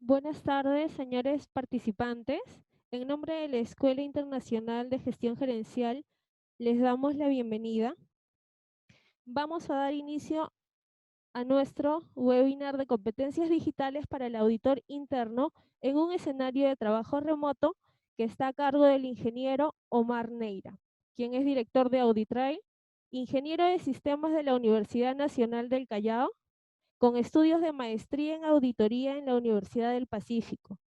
Buenas tardes, señores participantes. En nombre de la Escuela Internacional de Gestión Gerencial, les damos la bienvenida. Vamos a dar inicio a nuestro webinar de competencias digitales para el auditor interno en un escenario de trabajo remoto que está a cargo del ingeniero Omar Neira, quien es director de Auditrail, ingeniero de sistemas de la Universidad Nacional del Callao, con estudios de maestría en auditoría en la Universidad del Pacífico,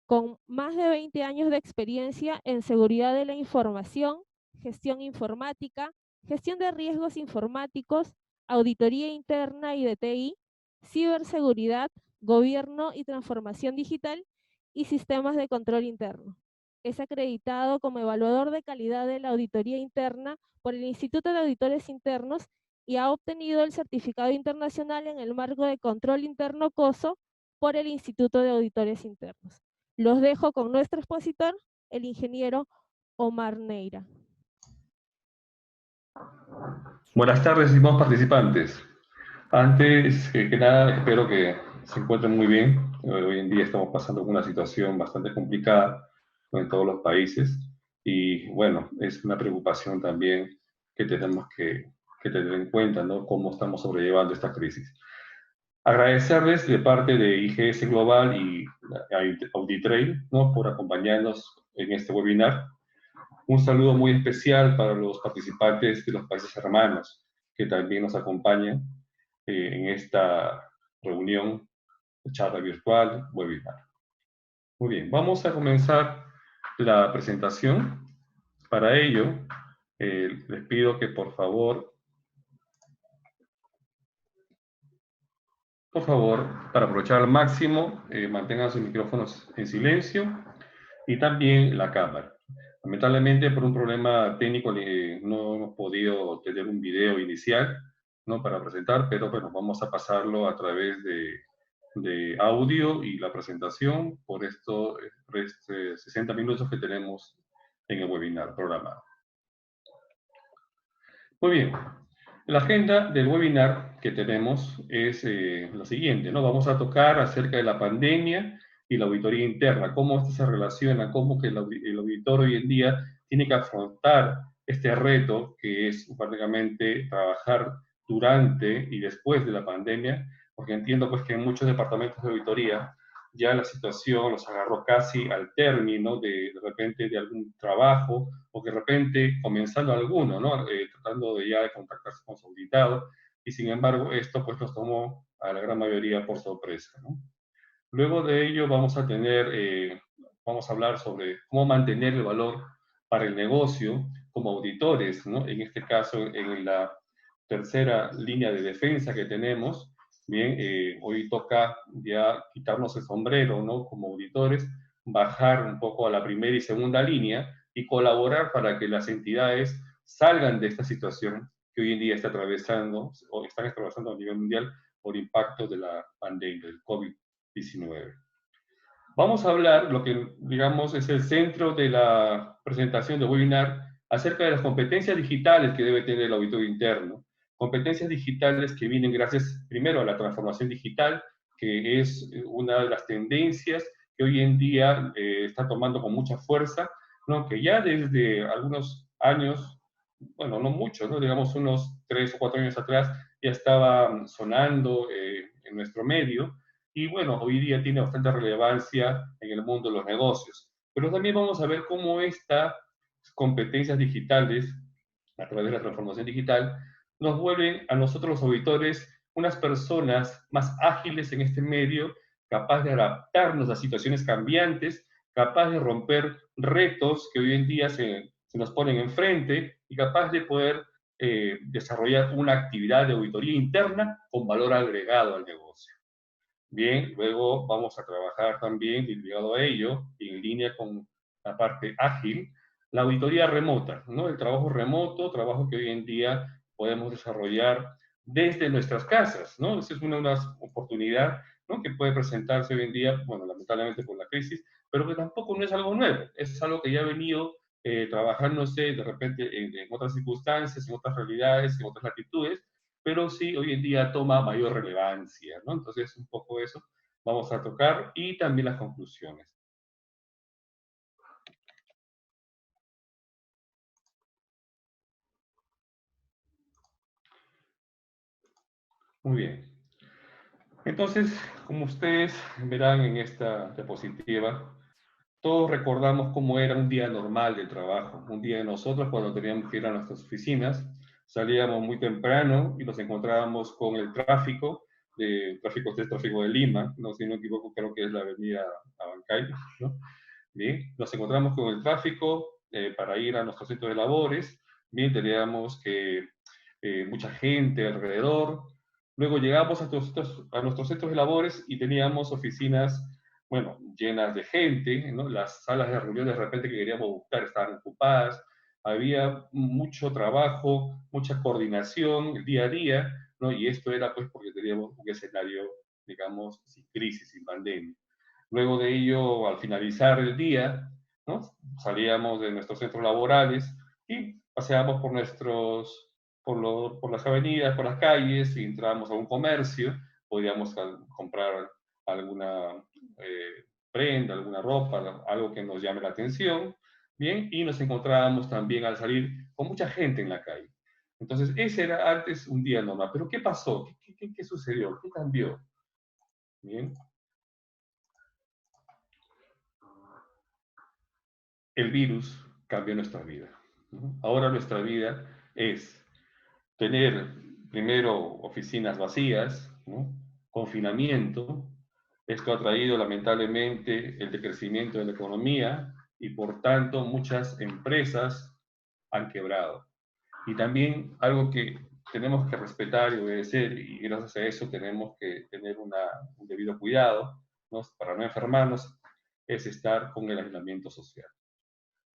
con más de 20 años de experiencia en seguridad de la información, gestión informática, gestión de riesgos informáticos, auditoría interna y de TI, ciberseguridad, gobierno y transformación digital y sistemas de control interno. Es acreditado como evaluador de calidad de la auditoría interna por el Instituto de Auditores Internos y ha obtenido el certificado internacional en el marco de control interno COSO por el Instituto de Auditores Internos. Los dejo con nuestro expositor, el ingeniero Omar Neira. Buenas tardes, estimados participantes. Antes que nada, espero que se encuentren muy bien. Hoy en día estamos pasando por una situación bastante complicada, ¿no?, en todos los países. Y bueno, es una preocupación también que tenemos que tener en cuenta, ¿no?, cómo estamos sobrellevando esta crisis. Agradecerles de parte de IGS Global y Auditrail, ¿no?, por acompañarnos en este webinar. Un saludo muy especial para los participantes de los países hermanos que también nos acompañan en esta reunión, charla virtual, webinar. Muy bien, vamos a comenzar la presentación. Para ello, les pido que por favor, para aprovechar al máximo, mantengan sus micrófonos en silencio y también la cámara. Lamentablemente, por un problema técnico, no hemos podido tener un video inicial, ¿no?, para presentar, pero bueno, vamos a pasarlo a través de audio y la presentación por estos 60 minutos que tenemos en el webinar programado. Muy bien, la agenda del webinar que tenemos es la siguiente, ¿no? Vamos a tocar acerca de la pandemia y la auditoría interna, cómo esto se relaciona, cómo que el auditor hoy en día tiene que afrontar este reto que es prácticamente trabajar durante y después de la pandemia, porque entiendo pues que en muchos departamentos de auditoría ya la situación los agarró casi al término de repente de algún trabajo, o que de repente comenzando alguno, ¿no? Tratando de ya de contactarse con su auditado, y sin embargo esto pues nos tomó a la gran mayoría por sorpresa, ¿no? Luego de ello vamos a hablar sobre cómo mantener el valor para el negocio como auditores, ¿no? En este caso, en la tercera línea de defensa que tenemos, bien, hoy toca ya quitarnos el sombrero, ¿no?, como auditores, bajar un poco a la primera y segunda línea y colaborar para que las entidades salgan de esta situación que hoy en día está atravesando o están atravesando a nivel mundial por impacto de la pandemia, del COVID-19. Vamos a hablar, lo que digamos es el centro de la presentación de webinar, acerca de las competencias digitales que debe tener el auditor interno. Competencias digitales que vienen gracias primero a la transformación digital, que es una de las tendencias que hoy en día está tomando con mucha fuerza, ¿no?, que ya desde algunos años, bueno, no muchos, ¿no?, digamos unos 3 o 4 años atrás, ya estaba sonando en nuestro medio, y bueno, hoy día tiene bastante relevancia en el mundo de los negocios. Pero también vamos a ver cómo estas competencias digitales, a través de la transformación digital, nos vuelven a nosotros los auditores unas personas más ágiles en este medio, capaz de adaptarnos a situaciones cambiantes, capaz de romper retos que hoy en día se nos ponen enfrente y capaz de poder desarrollar una actividad de auditoría interna con valor agregado al negocio. Bien, luego vamos a trabajar también, ligado a ello, en línea con la parte ágil, la auditoría remota, ¿no? El trabajo remoto, trabajo que hoy en día podemos desarrollar desde nuestras casas, ¿no? Esa es una oportunidad, ¿no?, que puede presentarse hoy en día, bueno, lamentablemente por la crisis, pero que tampoco no es algo nuevo, es algo que ya ha venido trabajándose de repente en otras circunstancias, en otras realidades, en otras latitudes, pero sí hoy en día toma mayor relevancia, ¿no? Entonces, un poco eso vamos a tocar y también las conclusiones. Muy bien. Entonces, como ustedes verán en esta diapositiva, todos recordamos cómo era un día normal de trabajo. Un día de nosotros cuando teníamos que ir a nuestras oficinas, salíamos muy temprano y nos encontrábamos con el tráfico, este es tráfico de Lima, no, si no me equivoco, creo que es la avenida Abancay, ¿no? Bien, nos encontramos con el tráfico para ir a nuestros centros de labores. Bien, teníamos que mucha gente alrededor. Luego llegamos a nuestros centros de labores y teníamos oficinas, bueno, llenas de gente, ¿no? Las salas de reunión de repente que queríamos buscar estaban ocupadas. Había mucho trabajo, mucha coordinación el día a día, ¿no? Y esto era pues porque teníamos un escenario, digamos, sin crisis, sin pandemia. Luego de ello, al finalizar el día, ¿no? Salíamos de nuestros centros laborales y paseábamos por las avenidas, por las calles, y entrábamos a un comercio, podíamos comprar alguna prenda, alguna ropa, algo que nos llame la atención, ¿bien? Y nos encontrábamos también al salir con mucha gente en la calle. Entonces, ese era antes un día normal. Pero ¿qué pasó? ¿Qué sucedió? ¿Qué cambió? ¿Bien? El virus cambió nuestra vida, ¿no? Ahora nuestra vida es tener primero oficinas vacías, ¿no? Confinamiento. Esto ha traído lamentablemente el decrecimiento de la economía y por tanto muchas empresas han quebrado. Y también algo que tenemos que respetar y obedecer, y gracias a eso tenemos que tener un debido cuidado, ¿no? Para no enfermarnos, es estar con el aislamiento social.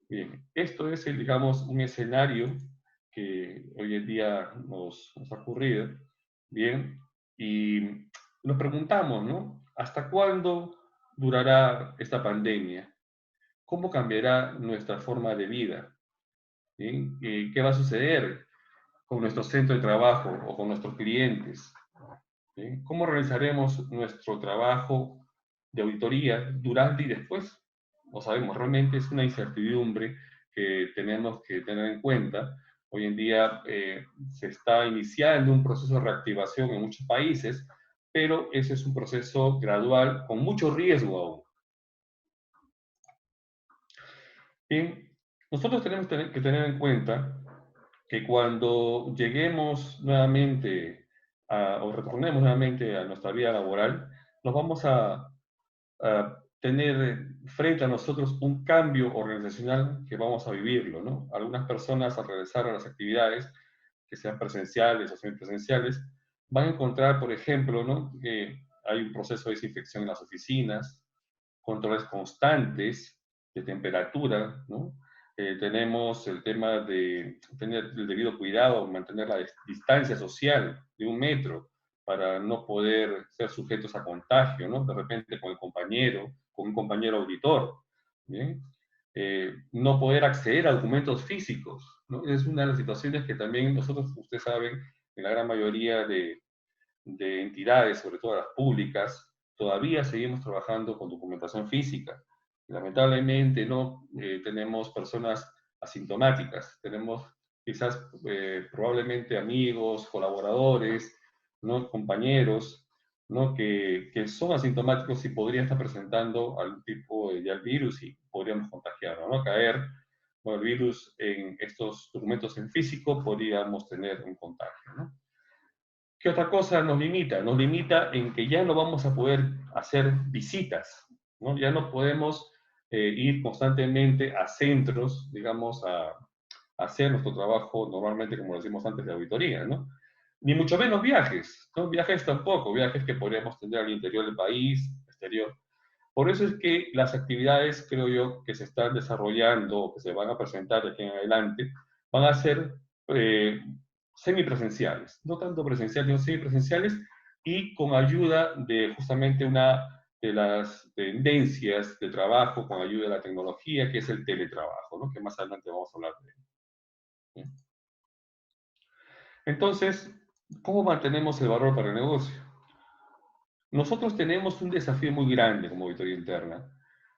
Bien, esto es, digamos, un escenario que hoy en día nos ha ocurrido, bien, y nos preguntamos, ¿no? ¿Hasta cuándo durará esta pandemia? ¿Cómo cambiará nuestra forma de vida? ¿Bien? ¿Qué va a suceder con nuestro centro de trabajo o con nuestros clientes? ¿Bien? ¿Cómo realizaremos nuestro trabajo de auditoría durante y después? No sabemos, realmente es una incertidumbre que tenemos que tener en cuenta. Hoy en día se está iniciando un proceso de reactivación en muchos países, pero ese es un proceso gradual con mucho riesgo aún. Bien, nosotros tenemos que tener en cuenta que cuando lleguemos nuevamente o retornemos nuevamente a nuestra vida laboral, nos vamos a tener frente a nosotros un cambio organizacional que vamos a vivirlo, ¿no? Algunas personas al regresar a las actividades, que sean presenciales o semipresenciales, van a encontrar, por ejemplo, ¿no? Que hay un proceso de desinfección en las oficinas, controles constantes de temperatura, ¿no? Tenemos el tema de tener el debido cuidado, mantener la distancia social de 1 metro para no poder ser sujetos a contagio, ¿no? De repente con el compañero, con un compañero auditor, ¿bien? No poder acceder a documentos físicos, ¿no? Es una de las situaciones que también nosotros, ustedes saben, en la gran mayoría de entidades, sobre todo las públicas, todavía seguimos trabajando con documentación física. Lamentablemente no tenemos personas asintomáticas, tenemos quizás probablemente amigos, colaboradores, ¿no? Compañeros, ¿no? que son asintomáticos y podrían estar presentando algún tipo de virus y podríamos contagiarnos, ¿no? Caer con el virus en estos documentos en físico, podríamos tener un contagio, ¿no? ¿Qué otra cosa nos limita? Nos limita en que ya no vamos a poder hacer visitas, ¿no? Ya no podemos ir constantemente a centros, digamos, a hacer nuestro trabajo normalmente, como lo decimos antes, de auditoría, ¿no? Ni mucho menos viajes, ¿no? Viajes tampoco, viajes que podríamos tener al interior del país, exterior. Por eso es que las actividades, creo yo, que se están desarrollando o que se van a presentar de aquí en adelante, van a ser eh, semipresenciales, no tanto presenciales, sino semipresenciales y con ayuda de justamente una de las tendencias de trabajo, con ayuda de la tecnología, que es el teletrabajo, ¿no? Que más adelante vamos a hablar de él. ¿Sí? Entonces, ¿cómo mantenemos el valor para el negocio? nosotros tenemos un desafío muy grande como auditoría interna.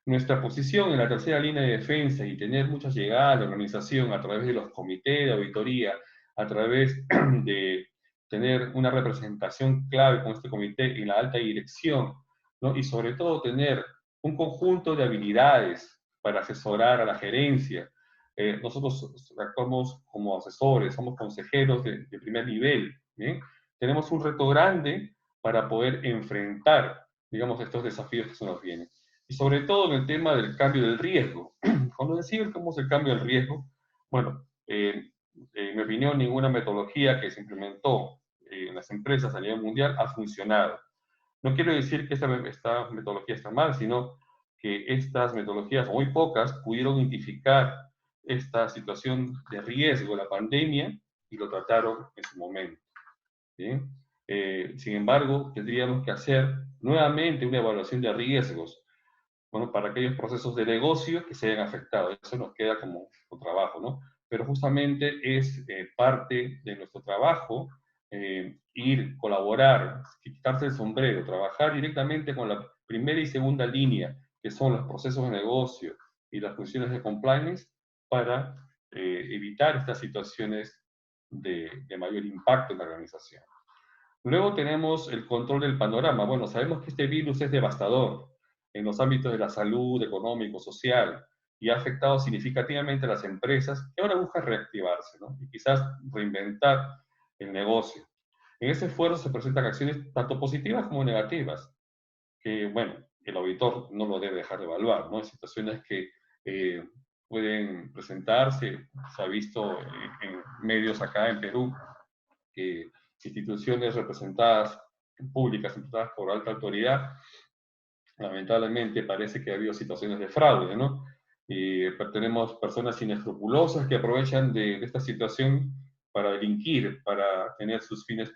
Nuestra posición en la tercera línea de defensa y tener mucha llegada a la organización a través de los comités de auditoría, a través de tener una representación clave con este comité en la alta dirección, ¿no? Y sobre todo tener un conjunto de habilidades para asesorar a la gerencia. Nosotros actuamos como asesores, somos consejeros de primer nivel, ¿bien? Tenemos un reto grande para poder enfrentar, digamos, estos desafíos que se nos vienen. Y sobre todo en el tema del cambio del riesgo. Cuando decimos cómo es el cambio del riesgo, bueno, en mi opinión, ninguna metodología que se implementó en las empresas a nivel mundial ha funcionado. No quiero decir que esta metodología está mal, sino que estas metodologías, o muy pocas, pudieron identificar esta situación de riesgo, la pandemia, y lo trataron en su momento. ¿Bien? Sin embargo, tendríamos que hacer nuevamente una evaluación de riesgos, bueno, para aquellos procesos de negocio que se hayan afectado. Eso nos queda como trabajo, ¿no? Pero justamente es parte de nuestro trabajo ir, colaborar, quitarse el sombrero, trabajar directamente con la primera y segunda línea, que son los procesos de negocio y las funciones de compliance, para evitar estas situaciones de mayor impacto en la organización. Luego tenemos el control del panorama. Bueno, sabemos que este virus es devastador en los ámbitos de la salud, económico, social, y ha afectado significativamente a las empresas que ahora buscan reactivarse, ¿no? Y quizás reinventar el negocio. En ese esfuerzo se presentan acciones tanto positivas como negativas, que, bueno, el auditor no lo debe dejar de evaluar, ¿no? Hay situaciones que pueden presentarse, se ha visto en medios acá en Perú, que instituciones representadas, públicas, representadas por alta autoridad, lamentablemente parece que ha habido situaciones de fraude, ¿no? Y tenemos personas inescrupulosas que aprovechan de esta situación para delinquir, para tener sus fines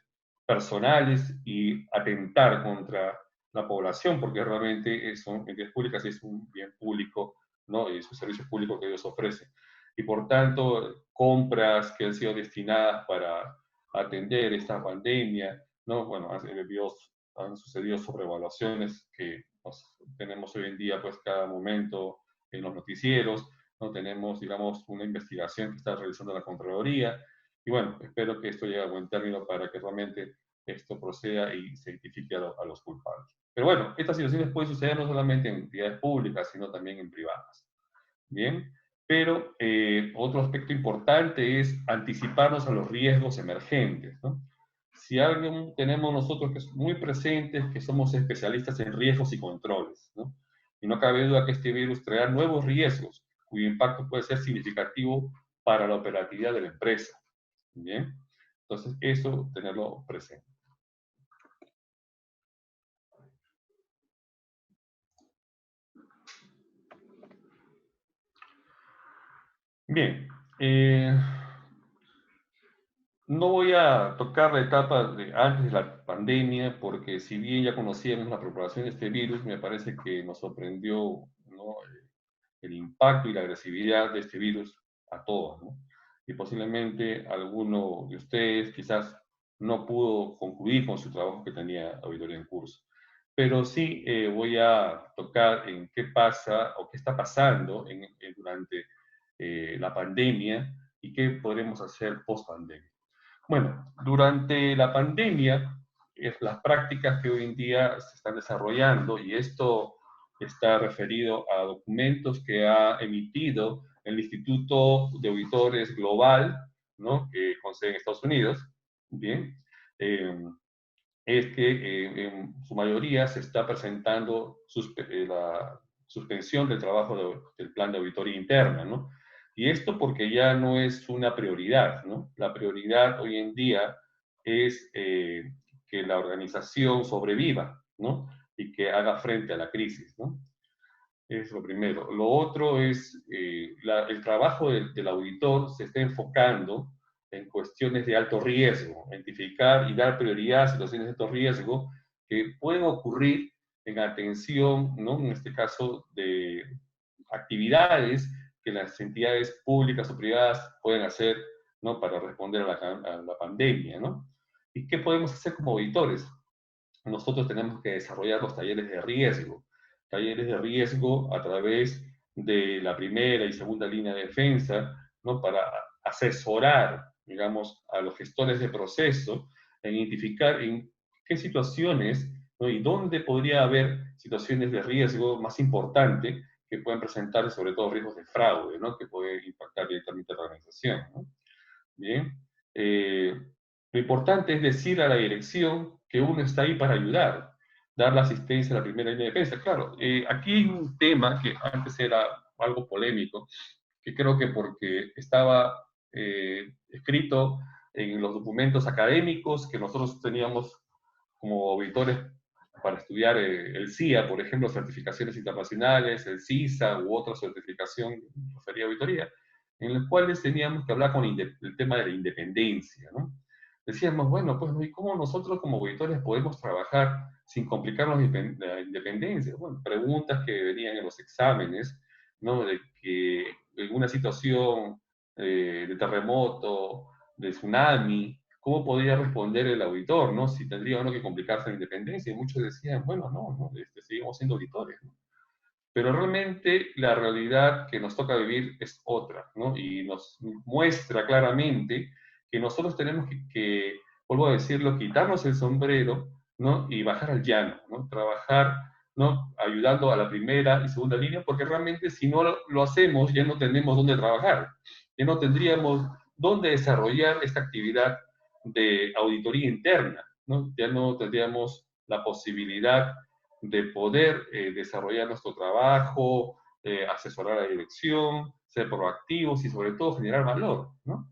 personales y atentar contra la población, porque realmente son entidades públicas y es un bien público, ¿no? Y es un servicio público que ellos ofrecen. Y por tanto, compras que han sido destinadas para atender esta pandemia, ¿no? Bueno, han sucedido sobrevaluaciones que tenemos hoy en día, pues cada momento en los noticieros, ¿no? Tenemos, digamos, una investigación que está realizando la Contraloría, y bueno, espero que esto llegue a buen término para que realmente esto proceda y se identifique a los culpables. Pero bueno, estas situaciones pueden suceder no solamente en entidades públicas, sino también en privadas. Bien, pero otro aspecto importante es anticiparnos a los riesgos emergentes, ¿no? Si algo tenemos nosotros que es muy presentes, que somos especialistas en riesgos y controles, ¿no? Y no cabe duda que este virus traerá nuevos riesgos, cuyo impacto puede ser significativo para la operatividad de la empresa. Bien, entonces eso tenerlo presente. Bien, no voy a tocar la etapa de antes de la pandemia, porque si bien ya conocíamos la propagación de este virus, me parece que nos sorprendió, ¿no? El impacto y la agresividad de este virus a todos, ¿no? Y posiblemente alguno de ustedes quizás no pudo concluir con su trabajo que tenía auditoría en curso. Pero sí voy a tocar en qué pasa o qué está pasando durante la pandemia y qué podremos hacer post pandemia. Bueno, durante la pandemia, las prácticas que hoy en día se están desarrollando, y esto está referido a documentos que ha emitido el Instituto de Auditores Global, ¿no? Con sede en Estados Unidos, bien, eh, es que en su mayoría se está presentando la suspensión del trabajo del plan de auditoría interna, ¿no? Y esto porque ya no es una prioridad, ¿no? La prioridad hoy en día es que la organización sobreviva, ¿no? Y que haga frente a la crisis, ¿no? Es lo primero. Lo otro es el trabajo del auditor se está enfocando en cuestiones de alto riesgo, identificar y dar prioridad a situaciones de alto riesgo que pueden ocurrir en atención, ¿no? En este caso, de actividades que las entidades públicas o privadas pueden hacer, ¿no? Para responder a la pandemia, ¿no? ¿Y qué podemos hacer como auditores? nosotros tenemos que desarrollar los talleres de riesgo a través de la primera y segunda línea de defensa, ¿no? Para asesorar, digamos, a los gestores de proceso, en identificar en qué situaciones, ¿no? Y dónde podría haber situaciones de riesgo más importantes que pueden presentar, sobre todo riesgos de fraude, ¿no? Que puede impactar directamente a la organización, ¿no? Bien. Lo importante es decir a la dirección que uno está ahí para ayudar, dar la asistencia a la primera línea de defensa. Claro, aquí hay un tema que antes era algo polémico, que creo que porque estaba escrito en los documentos académicos que nosotros teníamos como auditores para estudiar el CIA, por ejemplo, certificaciones internacionales, el CISA u otra certificación referida a auditoría, en los cuales teníamos que hablar con el tema de la independencia, ¿no? Decíamos, bueno, pues, ¿y cómo nosotros como auditores podemos trabajar sin complicarnos la independencia? Bueno, preguntas que venían en los exámenes, ¿no? De que en una situación de terremoto, de tsunami, ¿cómo podría responder el auditor, no? Si tendría o no que complicarse la independencia. Y muchos decían, bueno, no, seguimos siendo auditores, ¿no? Pero realmente la realidad que nos toca vivir es otra, ¿no? Y nos muestra claramente que nosotros tenemos vuelvo a decirlo, quitarnos el sombrero, ¿no? Y bajar al llano, ¿no? Trabajar, ¿no? Ayudando a la primera y segunda línea, porque realmente si no lo hacemos ya no tenemos dónde trabajar, ya no tendríamos dónde desarrollar esta actividad de auditoría interna, ¿no? Ya no tendríamos la posibilidad de poder desarrollar nuestro trabajo, asesorar a la dirección, ser proactivos y sobre todo generar valor, ¿no?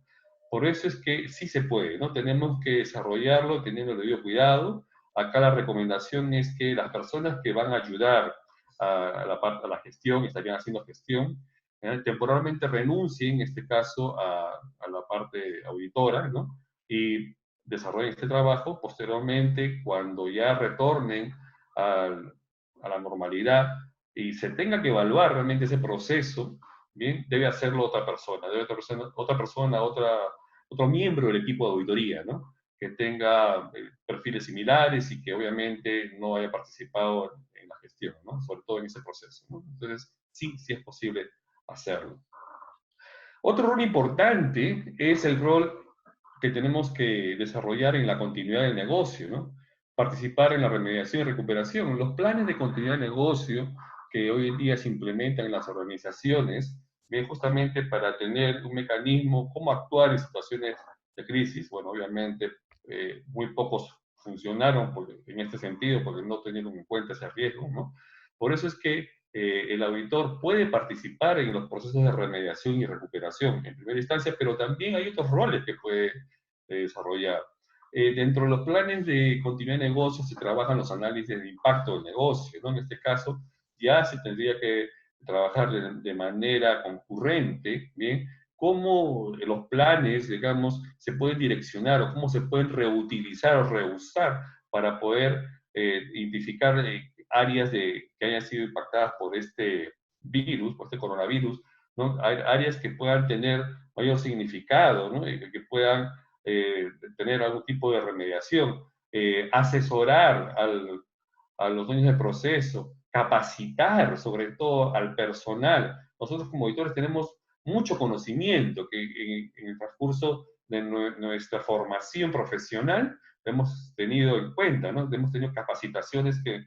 Por eso es que sí se puede, ¿no? Tenemos que desarrollarlo teniendo el debido cuidado. Acá la recomendación es que las personas que van a ayudar a la gestión, estarían haciendo gestión, temporalmente renuncien, en este caso, a la parte auditora, ¿no? Y desarrollen este trabajo. Posteriormente, cuando ya retornen al, a la normalidad y se tenga que evaluar realmente ese proceso, bien, debe hacerlo otra persona, otro miembro del equipo de auditoría, ¿no? Que tenga perfiles similares y que obviamente no haya participado en la gestión, ¿no? Sobre todo en ese proceso, ¿no? Entonces, sí, sí es posible hacerlo. Otro rol importante es el rol que tenemos que desarrollar en la continuidad del negocio, ¿no? Participar en la remediación y recuperación. Los planes de continuidad de negocio que hoy en día se implementan en las organizaciones, bien, justamente para tener un mecanismo, cómo actuar en situaciones de crisis. Bueno, obviamente muy pocos funcionaron en este sentido porque no tenieron en cuenta ese riesgo, ¿no? Por eso es que el auditor puede participar en los procesos de remediación y recuperación en primera instancia, pero también hay otros roles que puede desarrollar. Dentro de los planes de continuidad de negocio se trabajan los análisis de impacto del negocio, ¿no? En este caso, ya se tendría que trabajar de manera concurrente, ¿bien? Cómo los planes, digamos, se pueden direccionar o cómo se pueden reutilizar o reusar para poder identificar áreas que hayan sido impactadas por este virus, por este coronavirus, ¿no? Áreas que puedan tener mayor significado, ¿no? Que puedan tener algún tipo de remediación, asesorar a los dueños del proceso, capacitar sobre todo al personal. Nosotros como auditores tenemos mucho conocimiento que en el transcurso de nuestra formación profesional hemos tenido en cuenta, ¿no? Hemos tenido capacitaciones que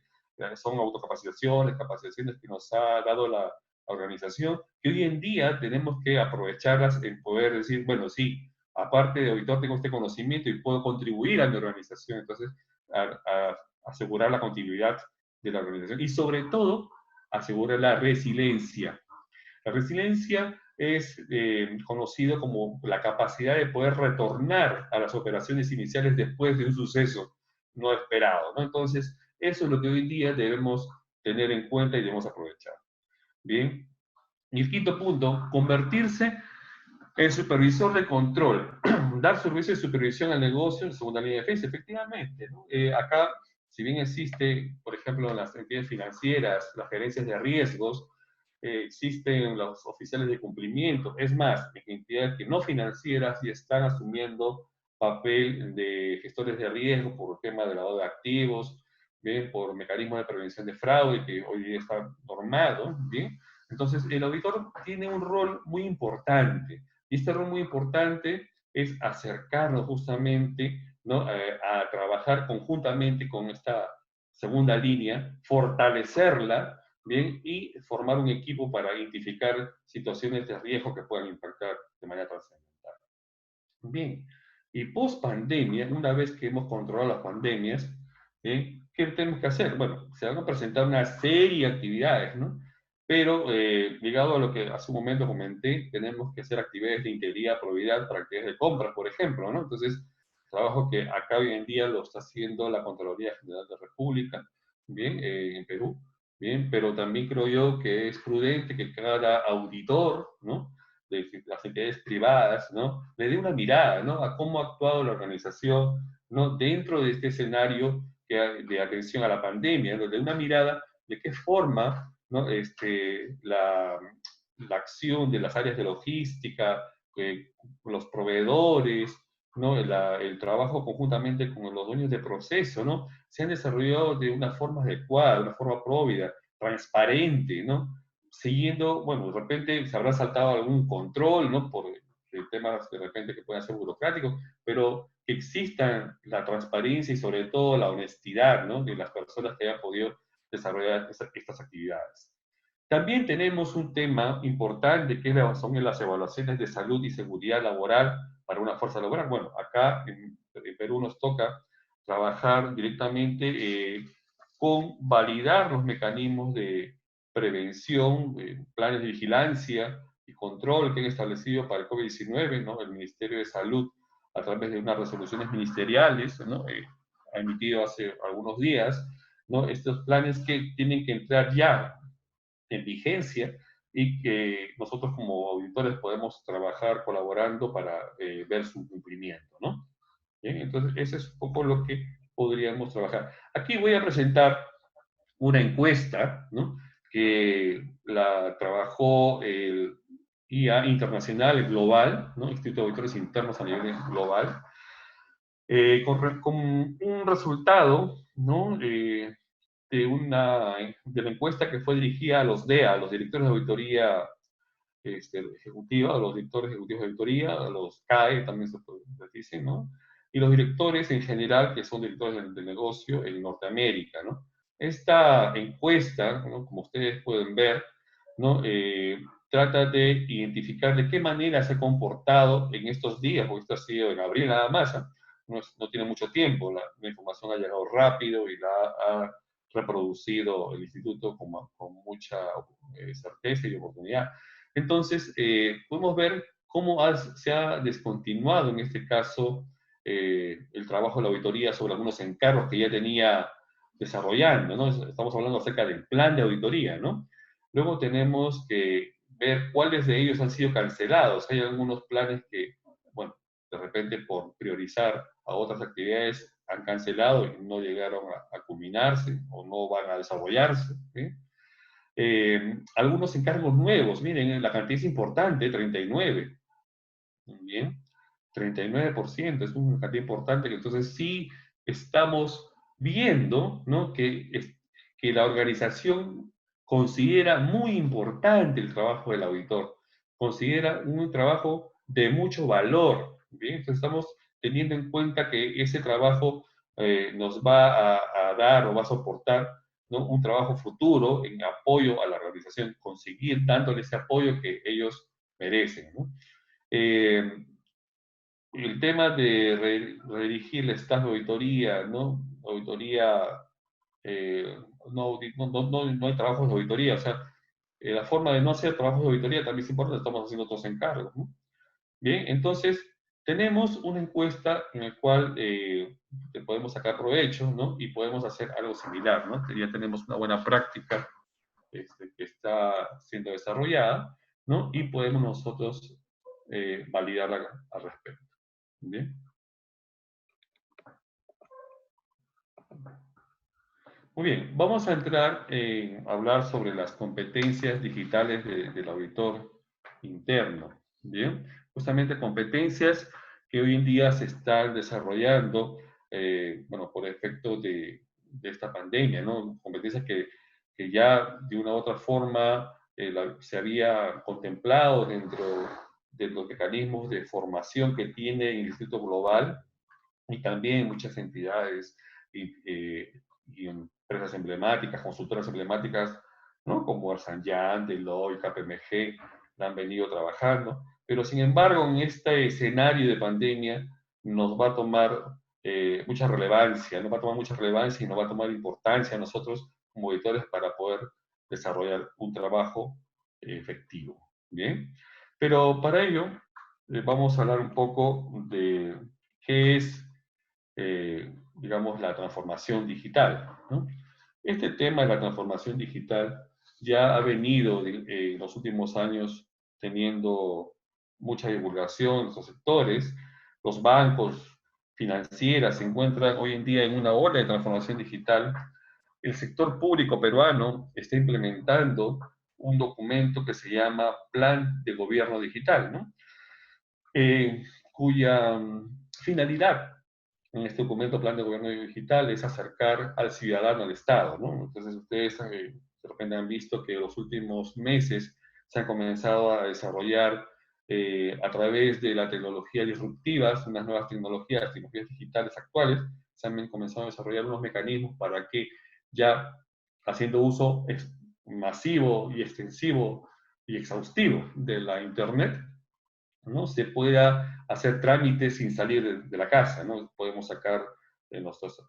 son autocapacitaciones, capacitaciones que nos ha dado la organización, que hoy en día tenemos que aprovecharlas en poder decir, bueno, sí, aparte de auditor tengo este conocimiento y puedo contribuir a mi organización, entonces asegurar la continuidad de la organización y sobre todo asegurar la resiliencia. La resiliencia es conocido como la capacidad de poder retornar a las operaciones iniciales después de un suceso no esperado, ¿no? Entonces, eso es lo que hoy en día debemos tener en cuenta y debemos aprovechar. Bien. Y el quinto punto, convertirse en supervisor de control. Dar servicio de supervisión al negocio en segunda línea de defensa, efectivamente, ¿no? Acá, si bien existe, por ejemplo, en las entidades financieras, las gerencias de riesgos, existen los oficiales de cumplimiento. Es más, en entidades que no financieras ya están asumiendo papel de gestores de riesgo por el tema de lavado de activos, bien, por mecanismos de prevención de fraude que hoy día está normado, bien. Entonces, el auditor tiene un rol muy importante, y este rol muy importante es acercarnos justamente, ¿no?, a trabajar conjuntamente con esta segunda línea, fortalecerla, bien, y formar un equipo para identificar situaciones de riesgo que puedan impactar de manera trascendental. Bien, y post pandemia, una vez que hemos controlado las pandemias, ¿qué tenemos que hacer? Bueno, se van a presentar una serie de actividades, ¿no? Pero, ligado a lo que hace un momento comenté, tenemos que hacer actividades de integridad, probidad, para actividades de compra, por ejemplo, ¿no? Entonces, trabajo que acá hoy en día lo está haciendo la Contraloría General de la República, bien, en Perú, bien, pero también creo yo que es prudente que cada auditor, ¿no?, de las entidades privadas, ¿no?, le dé una mirada, ¿no?, a cómo ha actuado la organización, ¿no?, dentro de este escenario de atención a la pandemia, ¿no?, de una mirada de qué forma, ¿no?, la acción de las áreas de logística, los proveedores, ¿no?, el trabajo conjuntamente con los dueños de proceso, ¿no?, se han desarrollado de una forma adecuada, de una forma próvida, transparente, ¿no?, siguiendo, bueno, de repente se habrá saltado algún control, ¿no?, por temas de repente que puedan ser burocráticos, pero que exista la transparencia y sobre todo la honestidad, ¿no?, de las personas que hayan podido desarrollar estas actividades. También tenemos un tema importante que son las evaluaciones de salud y seguridad laboral para una fuerza laboral. Bueno, acá en Perú nos toca trabajar directamente con validar los mecanismos de prevención, planes de vigilancia y control que han establecido para el COVID-19, ¿no?, el Ministerio de Salud, a través de unas resoluciones ministeriales, ¿no?, ha emitido hace algunos días, ¿no?, estos planes que tienen que entrar ya en vigencia y que nosotros como auditores podemos trabajar colaborando para ver su cumplimiento, ¿no? Bien, entonces ese es un poco lo que podríamos trabajar. Aquí voy a presentar una encuesta, ¿no?, que la trabajó el IA Internacional, el Global, ¿no?, Instituto de Auditores Internos a nivel global, con un resultado, ¿no?, de la encuesta que fue dirigida a los DEA, a los directores de auditoría ejecutiva, a los directores ejecutivos de auditoría, a los CAE también se puede decir, ¿no?, y los directores en general, que son directores de negocio en Norteamérica, ¿no? Esta encuesta, ¿no?, como ustedes pueden ver, ¿no?, trata de identificar de qué manera se ha comportado en estos días, porque esto ha sido en abril nada más, ¿eh? No tiene mucho tiempo, la información ha llegado rápido y la ha reproducido el instituto con mucha certeza y oportunidad. Entonces, podemos ver cómo se ha descontinuado en este caso el trabajo de la auditoría sobre algunos encargos que ya tenía desarrollando, ¿no? Estamos hablando acerca del plan de auditoría, ¿no? Luego tenemos que ver cuáles de ellos han sido cancelados. Hay algunos planes que, bueno, de repente por priorizar a otras actividades han cancelado y no llegaron a culminarse o no van a desarrollarse, ¿sí? Algunos encargos nuevos, miren, la cantidad es importante, 39, bien, 39%, es una cantidad importante, que entonces sí estamos viendo, ¿no?, que la organización considera muy importante el trabajo del auditor, considera un trabajo de mucho valor, bien, entonces estamos teniendo en cuenta que ese trabajo nos va a dar o va a soportar, ¿no?, un trabajo futuro en apoyo a la organización, conseguir dándole ese apoyo que ellos merecen, ¿no? El tema de redirigir el staff de auditoría, ¿no? Auditoría, no hay trabajos de auditoría, o sea, la forma de no hacer trabajos de auditoría también es importante, estamos haciendo otros encargos, ¿no? Bien, entonces tenemos una encuesta en la cual podemos sacar provecho, ¿no?, y podemos hacer algo similar, ¿no? Ya tenemos una buena práctica que está siendo desarrollada, ¿no?, y podemos nosotros validarla al respecto. Bien. Muy bien, vamos a entrar en hablar sobre las competencias digitales del auditor interno. Bien, justamente competencias que hoy en día se están desarrollando, bueno, por efecto esta pandemia, ¿no? Competencias que ya de una u otra forma se había contemplado dentro de los mecanismos de formación que tiene el Instituto Global y también muchas entidades y empresas emblemáticas, consultoras emblemáticas, ¿no? Como Ernst Young, Deloitte, KPMG, la han venido trabajando. Pero sin embargo, en este escenario de pandemia nos va a tomar mucha relevancia, nos va a tomar mucha relevancia y nos va a tomar importancia a nosotros como editores para poder desarrollar un trabajo efectivo. Bien, pero para ello vamos a hablar un poco de qué es digamos, la transformación digital, ¿no? Este tema de la transformación digital ya ha venido en los últimos años teniendo mucha divulgación en estos sectores. Los bancos financieras se encuentran hoy en día en una ola de transformación digital. El sector público peruano está implementando un documento que se llama Plan de Gobierno Digital, ¿no? Cuya finalidad en este documento, Plan de Gobierno Digital, es acercar al ciudadano al Estado, ¿no? Entonces, ustedes de repente han visto que en los últimos meses se han comenzado a desarrollar a través de las tecnologías disruptivas, unas nuevas tecnologías digitales actuales, se han comenzado a desarrollar unos mecanismos para que ya haciendo uso masivo y extensivo y exhaustivo de la Internet, ¿no? Se pueda hacer trámites sin salir de la casa, ¿no? Podemos sacar nuestros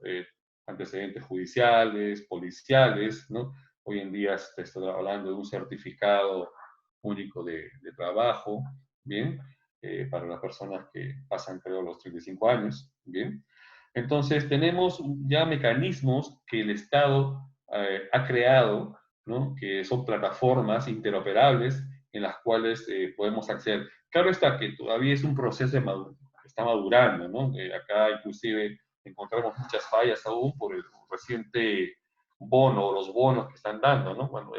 antecedentes judiciales, policiales, ¿no? Hoy en día se está hablando de un certificado único de trabajo, ¿bien? Para las personas que pasan, creo, los 35 años, ¿bien? Entonces, tenemos ya mecanismos que el Estado ha creado, ¿no? Que son plataformas interoperables en las cuales podemos acceder. Claro está que todavía es un proceso que está madurando, ¿no? Acá inclusive encontramos muchas fallas aún por el reciente bono o los bonos que están dando, ¿no? Bueno,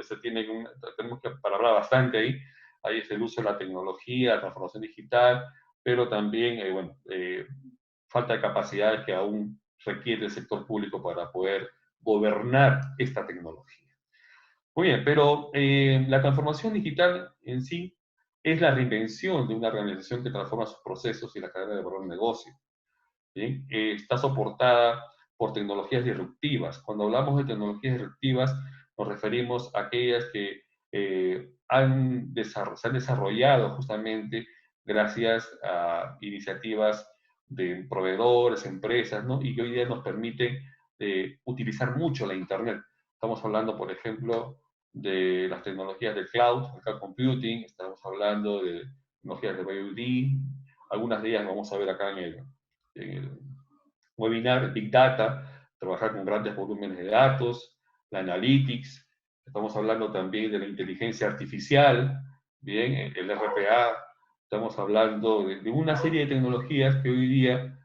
tenemos que palabrar bastante ahí. Ahí es el uso de la tecnología, la transformación digital, pero también, falta de capacidades que aún requiere el sector público para poder gobernar esta tecnología. Muy bien, pero la transformación digital en sí es la reinvención de una organización que transforma sus procesos y la cadena de valor del negocio. ¿Bien? Está soportada por tecnologías disruptivas. Cuando hablamos de tecnologías disruptivas, nos referimos a aquellas que se han desarrollado justamente gracias a iniciativas de proveedores, empresas, ¿no? Y que hoy día nos permiten utilizar mucho la Internet. Estamos hablando, por ejemplo, de las tecnologías del cloud, el cloud computing, estamos hablando de tecnologías de IoT, algunas de ellas vamos a ver acá en el webinar, Big Data, trabajar con grandes volúmenes de datos, la Analytics, estamos hablando también de la inteligencia artificial, bien, el RPA, estamos hablando de una serie de tecnologías que hoy día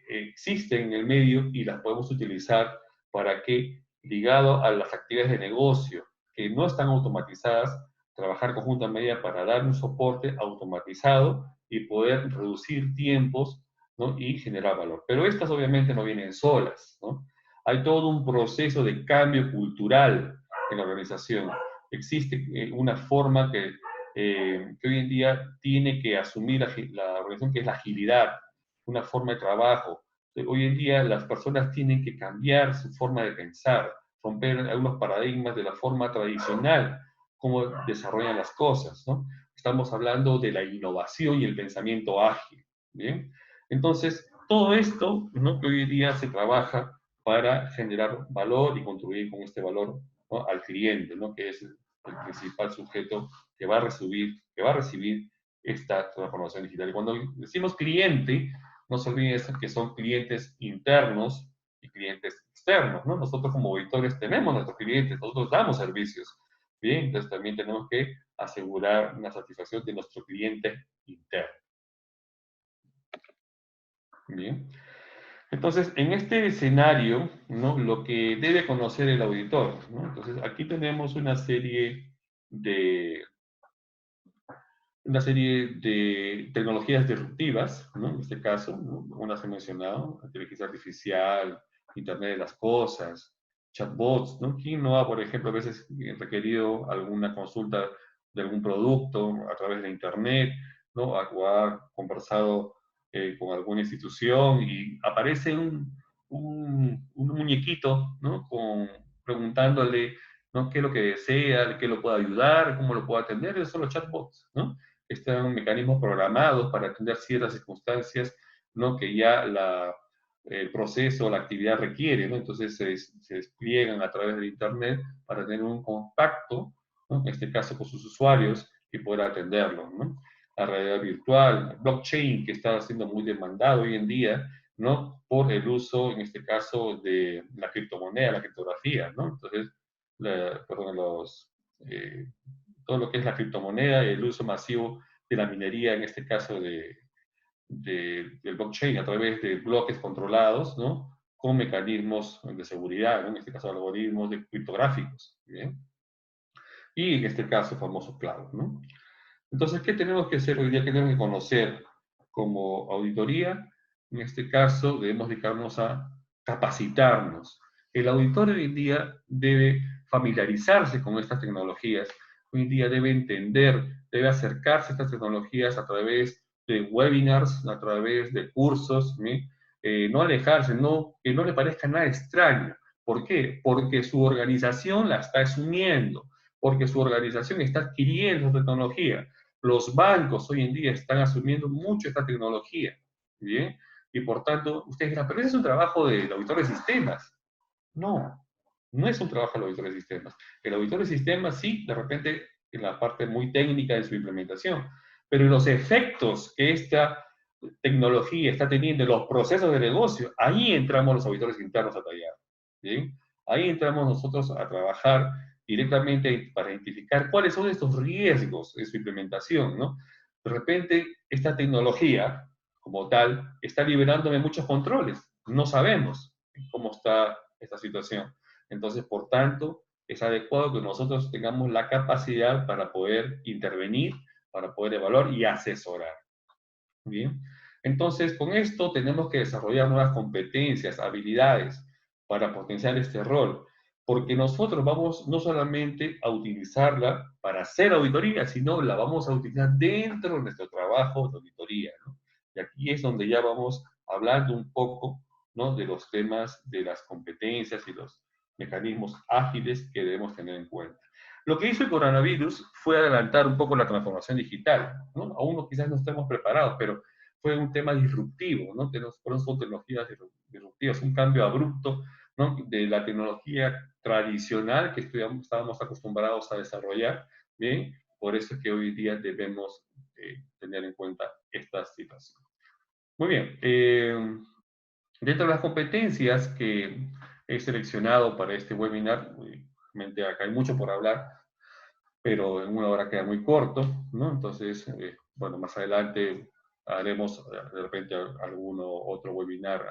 existen en el medio y las podemos utilizar para que, ligado a las actividades de negocio que no están automatizadas, trabajar conjuntamente para dar un soporte automatizado y poder reducir tiempos, ¿no? Y generar valor. Pero estas obviamente no vienen solas, ¿no? Hay todo un proceso de cambio cultural en la organización. Existe una forma que hoy en día tiene que asumir la organización, que es la agilidad, una forma de trabajo. Hoy en día las personas tienen que cambiar su forma de pensar, romper algunos paradigmas de la forma tradicional, cómo desarrollan las cosas, ¿no? Estamos hablando de la innovación y el pensamiento ágil, ¿bien? Entonces, todo esto, ¿no? Que hoy día se trabaja para generar valor y contribuir con este valor, ¿no? Al cliente, ¿no? Que es el principal sujeto que va a recibir esta transformación digital. Y cuando decimos cliente, no se olviden que son clientes internos y clientes externos, ¿no? Nosotros como auditores tenemos nuestros clientes, nosotros damos servicios, ¿bien? Entonces también tenemos que asegurar una satisfacción de nuestro cliente interno. Bien. Entonces, en este escenario, ¿no? Lo que debe conocer el auditor, ¿no? Entonces, aquí tenemos de, una serie de tecnologías disruptivas, ¿no? En este caso, ¿no? Unas he mencionado, inteligencia artificial, Internet de las cosas, chatbots, ¿no? ¿Quién no ha, por ejemplo, a veces requerido alguna consulta de algún producto a través de Internet, ¿no? O ha conversado con alguna institución y aparece un muñequito, ¿no? Preguntándole, ¿no? qué es lo que desea, qué lo puede ayudar, cómo lo puede atender. Esos son los chatbots, ¿no? Están mecanismos programados para atender ciertas circunstancias, ¿no? que ya el proceso, la actividad requiere, ¿no? Entonces se despliegan a través de Internet para tener un contacto, ¿no? En este caso con sus usuarios y poder atenderlos, ¿no? La realidad virtual, blockchain, que está siendo muy demandado hoy en día, ¿no? Por el uso, en este caso, de la criptomoneda, la criptografía, ¿no? Entonces, perdón, todo lo que es la criptomoneda y el uso masivo de la minería, en este caso del blockchain, a través de bloques controlados, ¿no? Con mecanismos de seguridad, ¿no? En este caso algoritmos criptográficos, ¿bien? Y en este caso famoso cloud, ¿no? Entonces, ¿qué tenemos que hacer hoy día? ¿Qué tenemos que conocer como auditoría? En este caso, debemos dedicarnos a capacitarnos. El auditor hoy en día debe familiarizarse con estas tecnologías, hoy en día debe entender, debe acercarse a estas tecnologías a través de webinars, a través de cursos, ¿sí? No alejarse, que no le parezca nada extraño. ¿Por qué? Porque su organización la está asumiendo, porque su organización está adquiriendo tecnología. Los bancos hoy en día están asumiendo mucho esta tecnología, ¿bien? Y por tanto, ustedes dirán, pero ese es un trabajo del auditor de sistemas. No, no es un trabajo del auditor de sistemas. El auditor de sistemas sí, de repente, en la parte muy técnica de su implementación, pero en los efectos que esta tecnología está teniendo en los procesos de negocio, ahí entramos los auditores internos a tallar, ¿bien? Ahí entramos nosotros a trabajar directamente para identificar cuáles son estos riesgos de su implementación, ¿no? De repente, esta tecnología, como tal, está liberándome muchos controles. No sabemos cómo está esta situación. Entonces, por tanto, es adecuado que nosotros tengamos la capacidad para poder intervenir, para poder evaluar y asesorar. Bien. Entonces, con esto tenemos que desarrollar nuevas competencias, habilidades para potenciar este rol, porque nosotros vamos no solamente a utilizarla para hacer auditoría, sino la vamos a utilizar dentro de nuestro trabajo de auditoría, ¿no? Y aquí es donde ya vamos hablando un poco, ¿no? de los temas de las competencias y los mecanismos ágiles que debemos tener en cuenta. Lo que hizo el coronavirus fue adelantar un poco la transformación digital, ¿no? Aún quizás no estemos preparados, pero fue un tema disruptivo, ¿no? Por eso son tecnologías disruptivas, un cambio abrupto, ¿no? De la tecnología tradicional que estábamos acostumbrados a desarrollar, ¿bien? Por eso es que hoy día debemos tener en cuenta esta situación. Muy bien. Dentro de las competencias que he seleccionado para este webinar, realmente acá hay mucho por hablar, pero en una hora queda muy corto, ¿no? Entonces, bueno, más adelante haremos de repente alguno otro webinar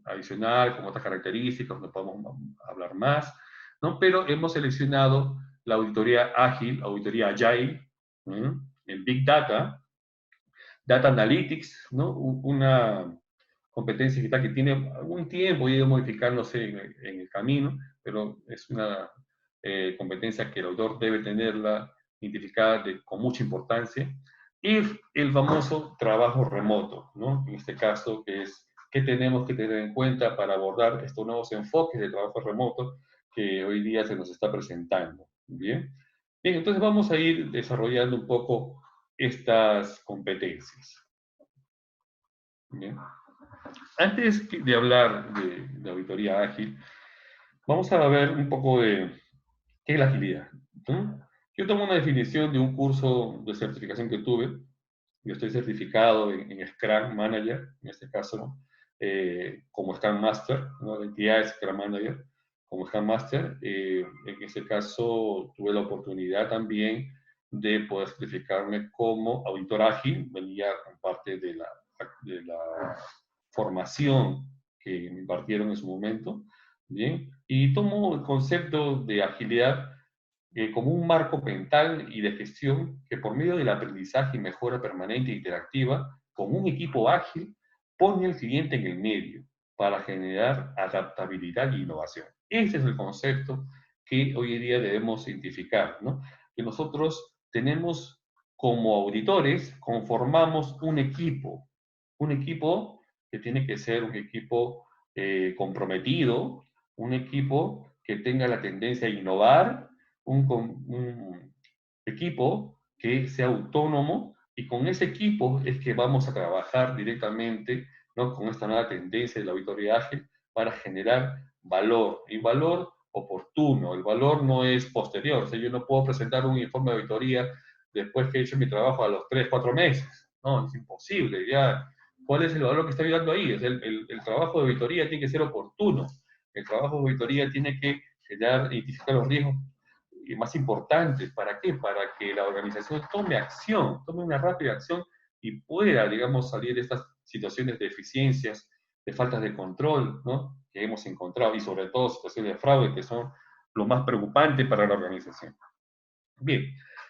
adicional con otras características, donde podemos hablar más, ¿no? Pero hemos seleccionado la auditoría ágil, auditoría agile, ¿no? En Big Data, Data Analytics, ¿no? Una competencia digital que tiene algún tiempo y ha ido modificándose en el camino, pero es una competencia que el autor debe tenerla identificada con mucha importancia. Y el famoso trabajo remoto, ¿no? En este caso, que es qué tenemos que tener en cuenta para abordar estos nuevos enfoques de trabajo remoto que hoy día se nos está presentando. Bien, bien, entonces vamos a ir desarrollando un poco estas competencias. Bien. Antes de hablar de auditoría ágil, vamos a ver un poco de qué es la agilidad, ¿no? Yo tomo una definición de un curso de certificación que tuve. Yo estoy certificado en Scrum Manager, en este caso, como Scrum Master, ¿no? La entidad es Scrum Manager, como Scrum Master. En este caso, tuve la oportunidad también de poder certificarme como auditor ágil. Venía en parte de la formación que me impartieron en su momento, ¿bien? Y tomo el concepto de agilidad como un marco mental y de gestión que por medio del aprendizaje y mejora permanente e interactiva, con un equipo ágil, pone al cliente en el medio, para generar adaptabilidad e innovación. Ese es el concepto que hoy en día debemos identificar, ¿no? Que nosotros tenemos como auditores, conformamos un equipo que tiene que ser un equipo comprometido, un equipo que tenga la tendencia a innovar, un equipo que sea autónomo, y con ese equipo es que vamos a trabajar directamente, ¿no?, con esta nueva tendencia de la auditoría ágil para generar valor, y valor oportuno. El valor no es posterior, o sea, yo no puedo presentar un informe de auditoría después que he hecho mi trabajo a los 3, 4 meses. No, es imposible. Ya, ¿cuál es el valor que está ayudando ahí? Es el trabajo de auditoría tiene que ser oportuno. El trabajo de auditoría tiene que generar, identificar los riesgos más importantes. ¿Para qué? Para que la organización tome acción, tome una rápida acción y pueda, digamos, salir de estas situaciones de eficiencias, de faltas de control, ¿no?, que hemos encontrado, y sobre todo situaciones de fraude, que son lo más preocupante para la organización. Bien,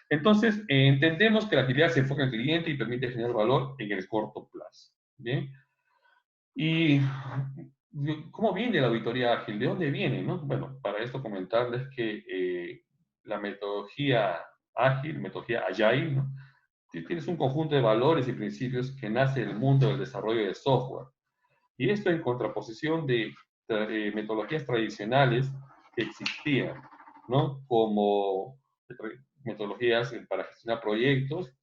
entonces entendemos que la agilidad se enfoca en el cliente y permite generar valor en el corto plazo. Bien, y ¿cómo viene la auditoría ágil? ¿De dónde viene, no? Bueno, para esto comentarles que la metodología ágil, metodología agile, ¿no?, tienes un conjunto de valores y principios que nace del mundo del desarrollo de software. Y esto en contraposición de metodologías tradicionales que existían, ¿no?, como metodologías para gestionar proyectos,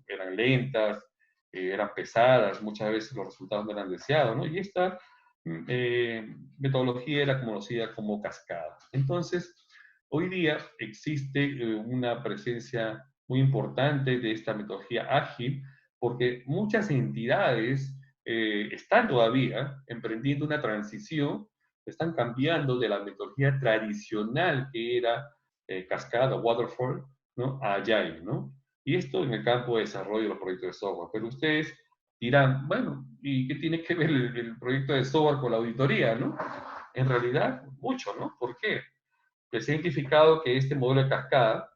eran lentas, eran pesadas, muchas veces los resultados no eran deseados, ¿no? Y esta metodología era conocida como cascada. Entonces, hoy día existe una presencia muy importante de esta metodología ágil, porque muchas entidades están todavía emprendiendo una transición, están cambiando de la metodología tradicional que era cascada, waterfall, ¿no?, a agile, ¿no? Y esto en el campo de desarrollo de los proyectos de software. Pero ustedes dirán, bueno, ¿y qué tiene que ver el proyecto de software con la auditoría, no? En realidad, mucho, ¿no? ¿Por qué? Pues se ha identificado que este modelo de cascada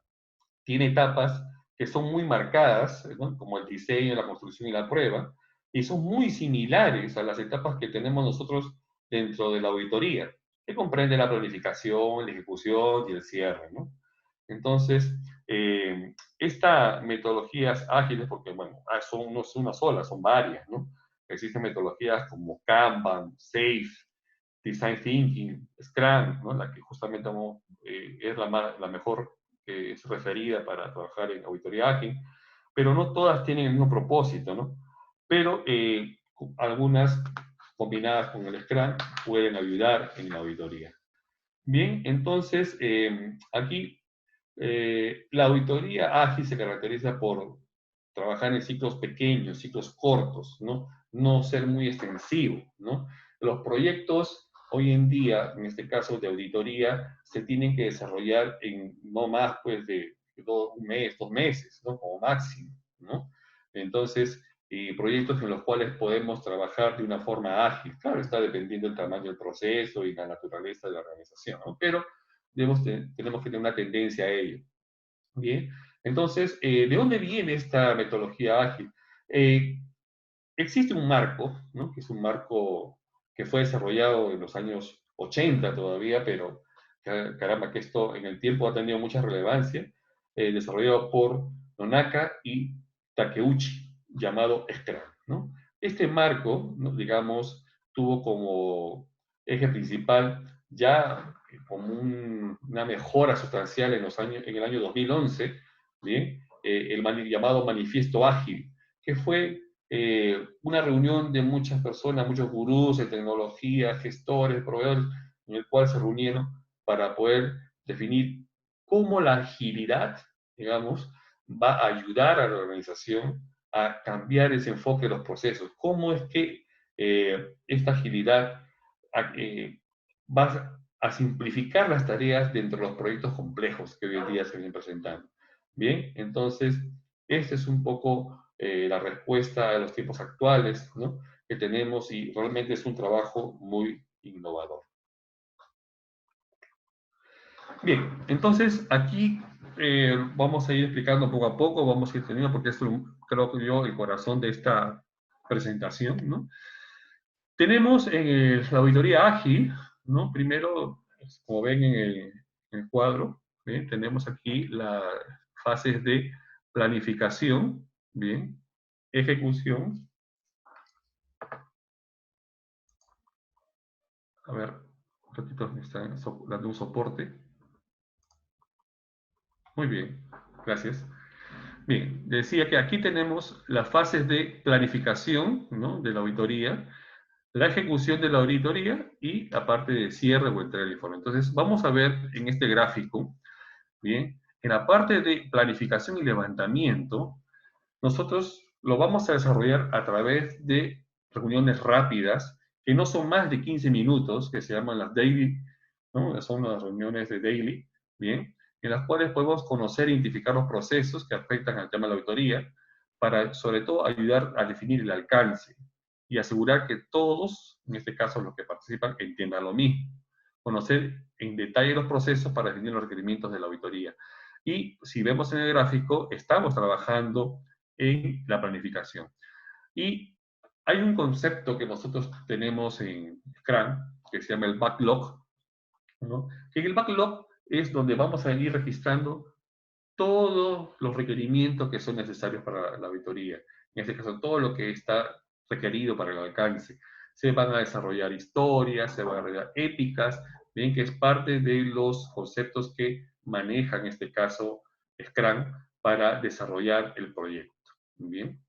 tiene etapas que son muy marcadas, ¿no?, como el diseño, la construcción y la prueba, y son muy similares a las etapas que tenemos nosotros dentro de la auditoría, que comprende la planificación, la ejecución y el cierre, ¿no? Entonces, estas metodologías ágiles, porque, bueno, no es una sola, son varias, ¿no? Existen metodologías como Kanban, SAFe, Design Thinking, Scrum, ¿no?, la que justamente es la mejor que es referida para trabajar en auditoría ágil, pero no todas tienen el mismo propósito, ¿no? Pero algunas combinadas con el Scrum pueden ayudar en la auditoría. Bien, entonces aquí la auditoría ágil se caracteriza por trabajar en ciclos pequeños, ciclos cortos, ¿no? No ser muy extensivo, ¿no? Los proyectos hoy en día, en este caso de auditoría, se tienen que desarrollar en no más, pues, de un mes, 2 meses, ¿no?, como máximo, ¿no? Entonces, proyectos en los cuales podemos trabajar de una forma ágil. Claro, está dependiendo del tamaño del proceso y la naturaleza de la organización, ¿no? Pero tenemos que tener una tendencia a ello. Bien, entonces, ¿de dónde viene esta metodología ágil? Eh, Existe un marco, ¿no?, que es un marco que fue desarrollado en los años 80 todavía, pero caramba, que esto en el tiempo ha tenido mucha relevancia, desarrollado por Nonaka y Takeuchi, llamado Scrum, ¿no? Este marco, ¿no?, digamos, tuvo como eje principal ya como una mejora sustancial en el año 2011, ¿bien? El llamado Manifiesto Ágil, que fue una reunión de muchas personas, muchos gurús de tecnología, gestores, proveedores, en el cual se reunieron para poder definir cómo la agilidad, digamos, va a ayudar a la organización a cambiar ese enfoque de los procesos. ¿Cómo es que esta agilidad va a simplificar las tareas dentro de los proyectos complejos que hoy en día se vienen presentando? Bien, entonces, esta es un poco la respuesta a los tiempos actuales, ¿no?, que tenemos, y realmente es un trabajo muy innovador. Bien, entonces aquí vamos a ir explicando poco a poco, vamos a ir teniendo, porque es creo que yo el corazón de esta presentación, ¿no? Tenemos la auditoría ágil, ¿no? Primero, como ven en el cuadro, ¿bien? Tenemos aquí las fases de planificación, ¿bien? Ejecución. A ver, un ratito me están dando un soporte. Muy bien, gracias. Bien, decía que aquí tenemos las fases de planificación, ¿no? De la auditoría, la ejecución de la auditoría y la parte de cierre o entrega del informe. Entonces, vamos a ver en este gráfico, bien, en la parte de planificación y levantamiento, nosotros lo vamos a desarrollar a través de reuniones rápidas, que no son más de 15 minutos, que se llaman las daily, ¿no? Son las reuniones de daily, bien, en las cuales podemos conocer e identificar los procesos que afectan al tema de la auditoría, para sobre todo ayudar a definir el alcance y asegurar que todos, en este caso los que participan, entiendan lo mismo. Conocer en detalle los procesos para definir los requerimientos de la auditoría. Y si vemos en el gráfico, estamos trabajando en la planificación. Y hay un concepto que nosotros tenemos en Scrum, que se llama el backlog, ¿no? Que el backlog es donde vamos a ir registrando todos los requerimientos que son necesarios para la auditoría. En este caso, todo lo que está requerido para el alcance. Se van a desarrollar historias, se van a desarrollar épicas, bien que es parte de los conceptos que maneja en este caso Scrum para desarrollar el proyecto. Bien.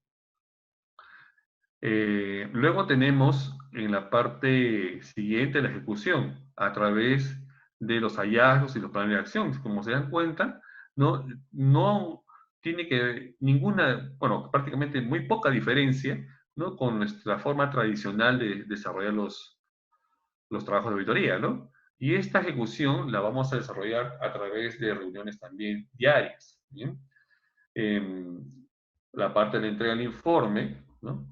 Luego tenemos en la parte siguiente la ejecución a través de los hallazgos y los planes de acción. Como se dan cuenta, no tiene que ninguna, bueno, prácticamente muy poca diferencia, ¿no? Con nuestra forma tradicional de desarrollar los trabajos de auditoría, ¿no? Y esta ejecución la vamos a desarrollar a través de reuniones también diarias, ¿bien? La parte de la entrega del informe, ¿no?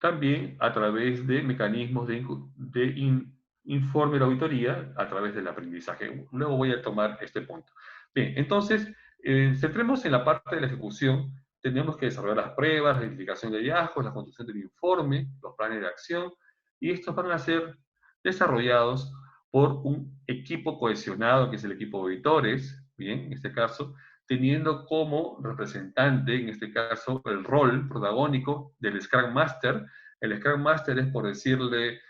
También a través de mecanismos de informe de auditoría a través del aprendizaje. Luego voy a tomar este punto. Bien, entonces, centremos en la parte de la ejecución. Tenemos que desarrollar las pruebas, la identificación de hallazgos, la construcción del informe, los planes de acción, y estos van a ser desarrollados por un equipo cohesionado, que es el equipo de auditores, bien, en este caso, teniendo como representante, en este caso, el rol protagónico del Scrum Master. El Scrum Master es, por decirle,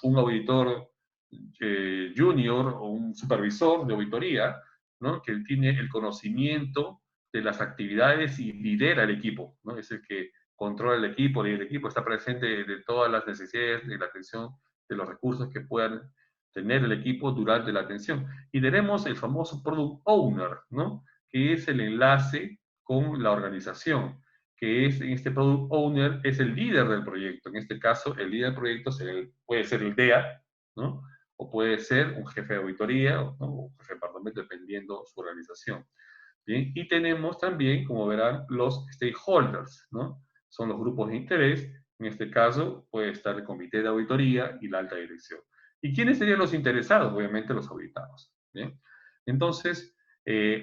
un auditor junior o un supervisor de auditoría, ¿no? Que tiene el conocimiento de las actividades y lidera el equipo, ¿no? Es el que controla el equipo, lidera el equipo, está presente de todas las necesidades de la atención de los recursos que puedan tener el equipo durante la atención. Y tenemos el famoso Product Owner, ¿no? Que es el enlace con la organización, que es, en este Product Owner, es el líder del proyecto. En este caso, el líder del proyecto puede ser el DEA, ¿no? O puede ser un jefe de auditoría, ¿no? O un jefe de departamento, dependiendo su organización. ¿Bien? Y tenemos también, como verán, los stakeholders, ¿no? Son los grupos de interés. En este caso, puede estar el comité de auditoría y la alta dirección. ¿Y quiénes serían los interesados? Obviamente los auditados. ¿Bien? Entonces,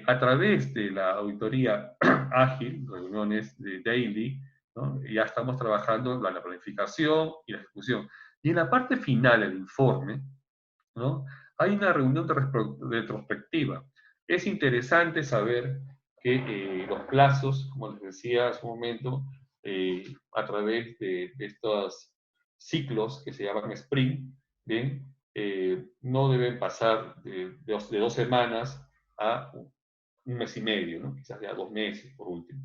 a través de la auditoría ágil, reuniones de daily, ¿no? Ya estamos trabajando en la planificación y la ejecución. Y en la parte final del informe, ¿no? Hay una reunión de retrospectiva. Es interesante saber que los plazos, como les decía hace un momento, a través de estos ciclos que se llaman sprint, ¿bien? No deben pasar de 2 semanas a un mes y medio, ¿no? Quizás ya 2 meses por último.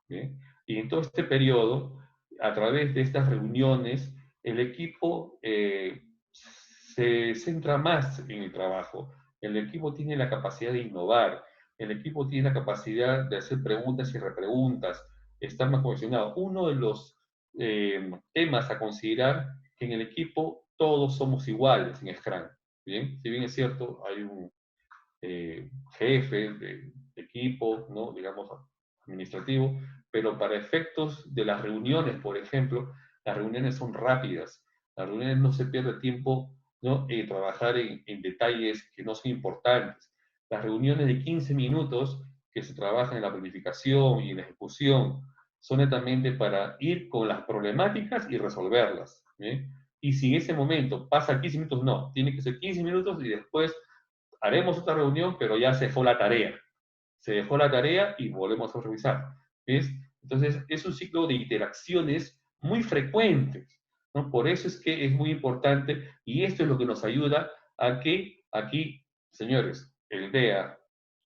¿Bien? Y en todo este periodo, a través de estas reuniones, el equipo se centra más en el trabajo. El equipo tiene la capacidad de innovar, el equipo tiene la capacidad de hacer preguntas y repreguntas, está más cohesionado. Uno de los temas a considerar que en el equipo todos somos iguales en Scrum. Bien, si bien es cierto, hay un jefe de equipo, ¿no? Digamos, administrativo, pero para efectos de las reuniones, por ejemplo, las reuniones son rápidas, las reuniones no se pierde tiempo, ¿no? Trabajar en detalles que no son importantes. Las reuniones de 15 minutos que se trabajan en la planificación y en la ejecución son netamente para ir con las problemáticas y resolverlas, ¿eh? y si en ese momento pasa 15 minutos, no, tiene que ser 15 minutos y después haremos otra reunión, pero ya se dejó la tarea. Se dejó la tarea y volvemos a revisar. ¿Ves? Entonces, es un ciclo de interacciones muy frecuentes, ¿no? Por eso es que es muy importante y esto es lo que nos ayuda a que aquí, señores, el DEA,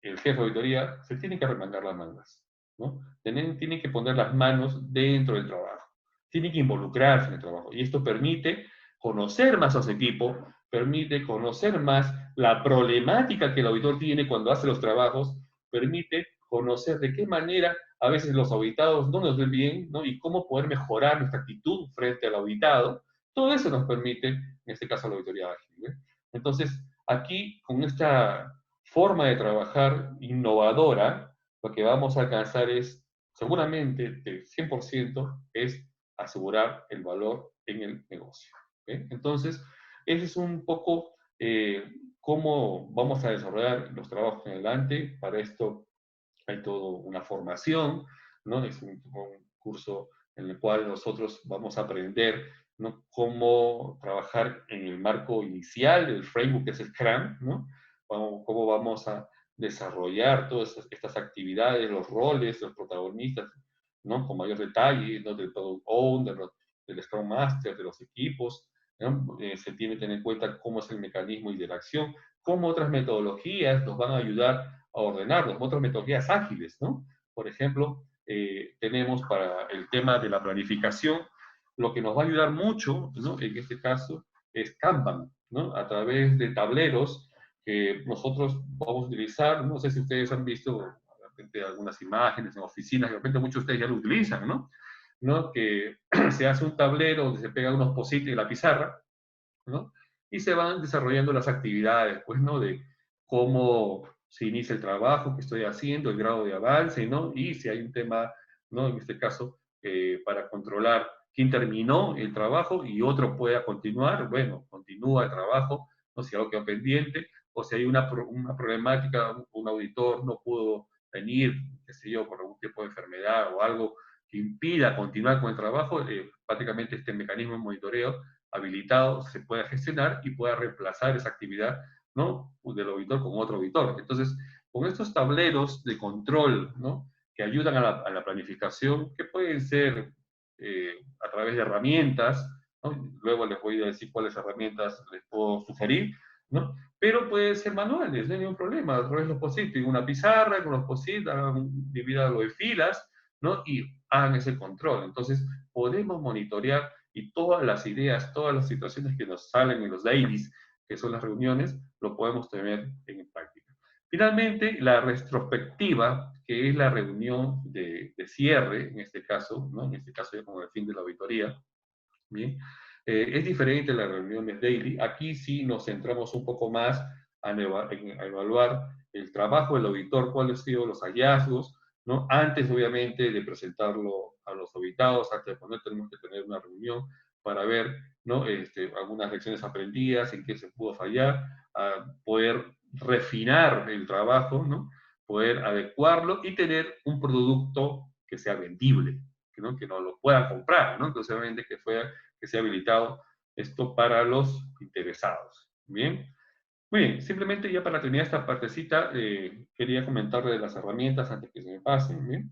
el jefe de auditoría, se tiene que arremangar las mangas, ¿no? Tienen que poner las manos dentro del trabajo, tienen que involucrarse en el trabajo y esto permite conocer más a su equipo, permite conocer más la problemática que el auditor tiene cuando hace los trabajos, permite conocer de qué manera a veces los auditados no nos ven bien, ¿no? Y cómo poder mejorar nuestra actitud frente al auditado. Todo eso nos permite, en este caso, la auditoría ágil, ¿eh? Entonces, aquí, con esta forma de trabajar innovadora, lo que vamos a alcanzar es, seguramente, de 100%, es asegurar el valor en el negocio. ¿Eh? Entonces, ese es un poco cómo vamos a desarrollar los trabajos en adelante. Para esto hay toda una formación, ¿no? Es un curso en el cual nosotros vamos a aprender, ¿no? Cómo trabajar en el marco inicial del framework que es el Scrum, ¿no? Cómo vamos a desarrollar todas estas actividades, los roles, los protagonistas, ¿no? Con mayor detalle, ¿no? Del Product Owner, del Scrum Master, de los equipos, ¿no? Se tiene que tener en cuenta cómo es el mecanismo de interacción, cómo otras metodologías nos van a ayudar a ordenarlos, otras metodologías ágiles, ¿no? Por ejemplo, tenemos para el tema de la planificación, lo que nos va a ayudar mucho, ¿no? En este caso, es Kanban, ¿no? A través de tableros que nosotros vamos a utilizar, no sé si ustedes han visto de repente algunas imágenes en oficinas, de repente muchos de ustedes ya lo utilizan, ¿no? ¿No? Que se hace un tablero donde se pegan unos post-it en la pizarra, ¿no? Y se van desarrollando las actividades, pues, ¿no? De cómo se inicia el trabajo que estoy haciendo, el grado de avance, ¿no? Y si hay un tema, ¿no? En este caso, para controlar quién terminó el trabajo y otro pueda continuar, bueno, continúa el trabajo, ¿no? Si algo quedó pendiente, o si hay una problemática, un auditor no pudo venir, qué sé yo, por algún tipo de enfermedad o algo que impida continuar con el trabajo, prácticamente este mecanismo de monitoreo habilitado se pueda gestionar y pueda reemplazar esa actividad, ¿no? Del auditor con otro auditor. Entonces, con estos tableros de control, ¿no? Que ayudan a la planificación, que pueden ser a través de herramientas, ¿no? Luego les voy a decir cuáles herramientas les puedo sugerir, ¿no? Pero pueden ser manuales, no hay ningún problema. A través de los POSIT, una pizarra con los POSIT, divídalo en filas, ¿no? Y hagan ese control. Entonces, podemos monitorear y todas las ideas, todas las situaciones que nos salen en los dailies, que son las reuniones, lo podemos tener en práctica. Finalmente, la retrospectiva, que es la reunión de cierre, en este caso, ¿no? En este caso ya con el fin de la auditoría, ¿bien? Es diferente a las reuniones daily. Aquí sí nos centramos un poco más a evaluar el trabajo del auditor, cuáles han sido los hallazgos, ¿no? Antes, obviamente, de presentarlo a los auditados, antes de poner, tenemos que tener una reunión para ver, ¿no? Algunas lecciones aprendidas, en qué se pudo fallar, a poder refinar el trabajo, ¿no? Poder adecuarlo y tener un producto que sea vendible, ¿no? Que no lo puedan comprar, ¿no? Entonces, obviamente, que sea habilitado esto para los interesados. Bien. Muy bien, simplemente ya para terminar esta partecita, quería comentarle de las herramientas antes que se me pasen. ¿Bien?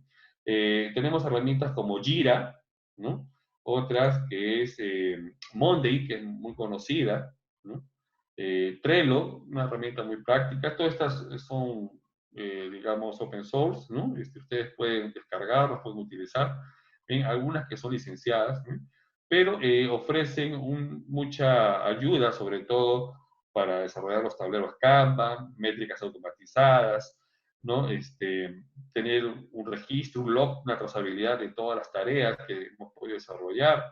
Tenemos herramientas como Jira, ¿no? Otras que es Monday, que es muy conocida, ¿no? Trello, una herramienta muy práctica. Todas estas son, digamos, open source, ¿no? Ustedes pueden descargarlas, pueden utilizar. ¿Bien? Algunas que son licenciadas, ¿no? Pero ofrecen mucha ayuda, sobre todo para desarrollar los tableros Kanban, métricas automatizadas, ¿no? Tener un registro, un log, una trazabilidad de todas las tareas que hemos podido desarrollar.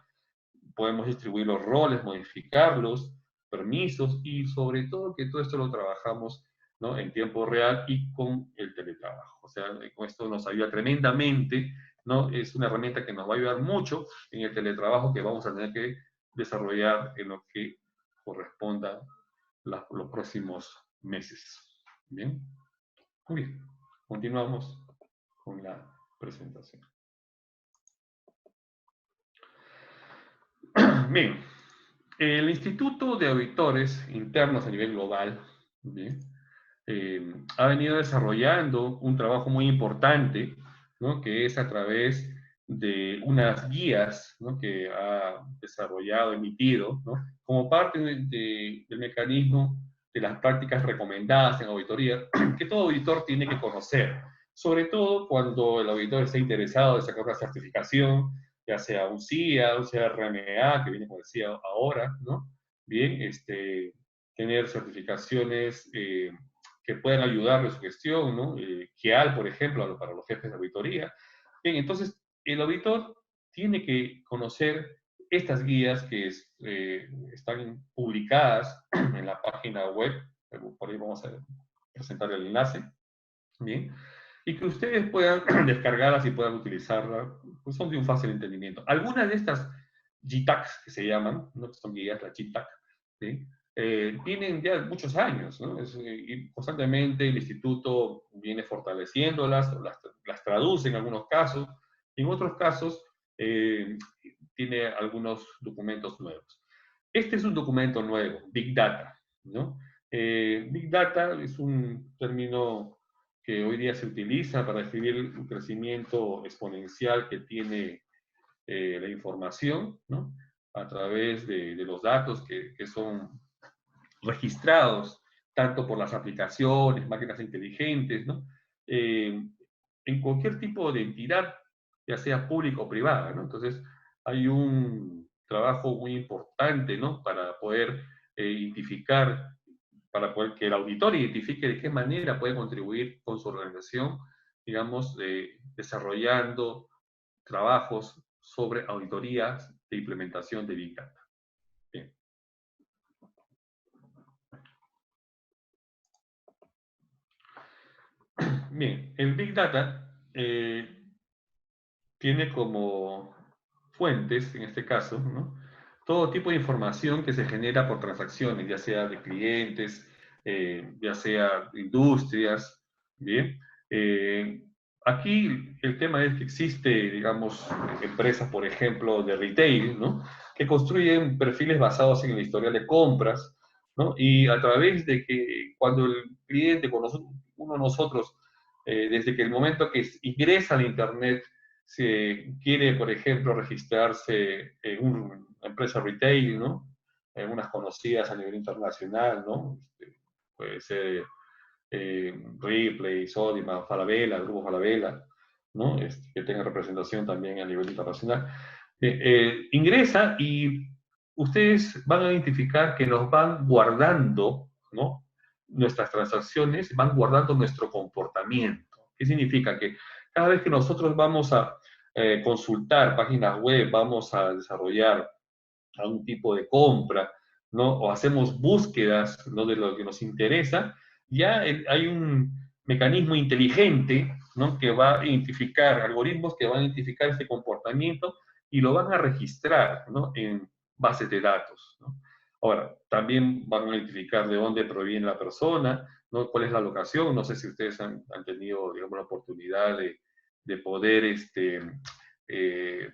Podemos distribuir los roles, modificarlos, permisos y sobre todo que todo esto lo trabajamos, ¿no? En tiempo real y con el teletrabajo. O sea, con esto nos ayuda tremendamente, ¿no? Es una herramienta que nos va a ayudar mucho en el teletrabajo que vamos a tener que desarrollar en lo que corresponda los próximos meses. Bien, muy bien. Continuamos con la presentación. Bien, El Instituto de Auditores Internos a nivel global, ¿bien? Ha venido desarrollando un trabajo muy importante, ¿no? Que es a través de unas guías, ¿no? Que ha desarrollado, emitido, ¿no? Como parte del mecanismo de las prácticas recomendadas en auditoría, que todo auditor tiene que conocer, sobre todo cuando el auditor está interesado en sacar una certificación, ya sea un CIA, un CRMA, que viene como decía ahora, ¿no? Bien, tener certificaciones que puedan ayudarle a su gestión, ¿no? GEAL, por ejemplo, para los jefes de auditoría. Bien, entonces, el auditor tiene que conocer estas guías que están publicadas en la página web, por ahí vamos a presentar el enlace, ¿bien? Y que ustedes puedan descargarlas y puedan utilizarlas, pues son de un fácil entendimiento. Algunas de estas GTACs que se llaman, ¿no? Que son guías, la GTAC, ¿sí? Tienen ya muchos años, ¿no? Y constantemente el instituto viene fortaleciéndolas, las traduce en algunos casos, y en otros casos eh, tiene algunos documentos nuevos. Este es un documento nuevo, Big Data, ¿no? Big Data es un término que hoy día se utiliza para describir el crecimiento exponencial que tiene la información, ¿no? A través de los datos que son registrados tanto por las aplicaciones, máquinas inteligentes, ¿no? En cualquier tipo de entidad, ya sea pública o privada, ¿no? Entonces, hay un trabajo muy importante, ¿no? Para poder identificar, para poder que el auditor identifique de qué manera puede contribuir con su organización, digamos, desarrollando trabajos sobre auditorías de implementación de Big Data. Bien. Bien, el Big Data tiene como fuentes, en este caso, ¿no? Todo tipo de información que se genera por transacciones, ya sea de clientes, ya sea de industrias, ¿bien? Eh, Aquí el tema es que existe, digamos, empresas, por ejemplo, de retail, ¿no? Que construyen perfiles basados en el historial de compras, ¿no? Y a través de que cuando el cliente, cuando uno de nosotros, desde que el momento que ingresa al Internet, si quiere, por ejemplo, registrarse en una empresa retail, ¿no? En unas conocidas a nivel internacional, ¿no? Puede ser Ripley, Sodimac, Falabella, el grupo Falabella, ¿no? Que tenga representación también a nivel internacional. Ingresa y ustedes van a identificar que nos van guardando, ¿no? Nuestras transacciones, van guardando nuestro comportamiento. ¿Qué significa? Que cada vez que nosotros vamos a consultar páginas web, vamos a desarrollar algún tipo de compra, ¿no? O hacemos búsquedas, ¿no? De lo que nos interesa, ya hay un mecanismo inteligente, ¿no? Que va a identificar, algoritmos que van a identificar este comportamiento y lo van a registrar, ¿no? En bases de datos, ¿no? Ahora, también van a identificar de dónde proviene la persona, ¿no? Cuál es la locación. No sé si ustedes han tenido, digamos, la oportunidad de poder eh,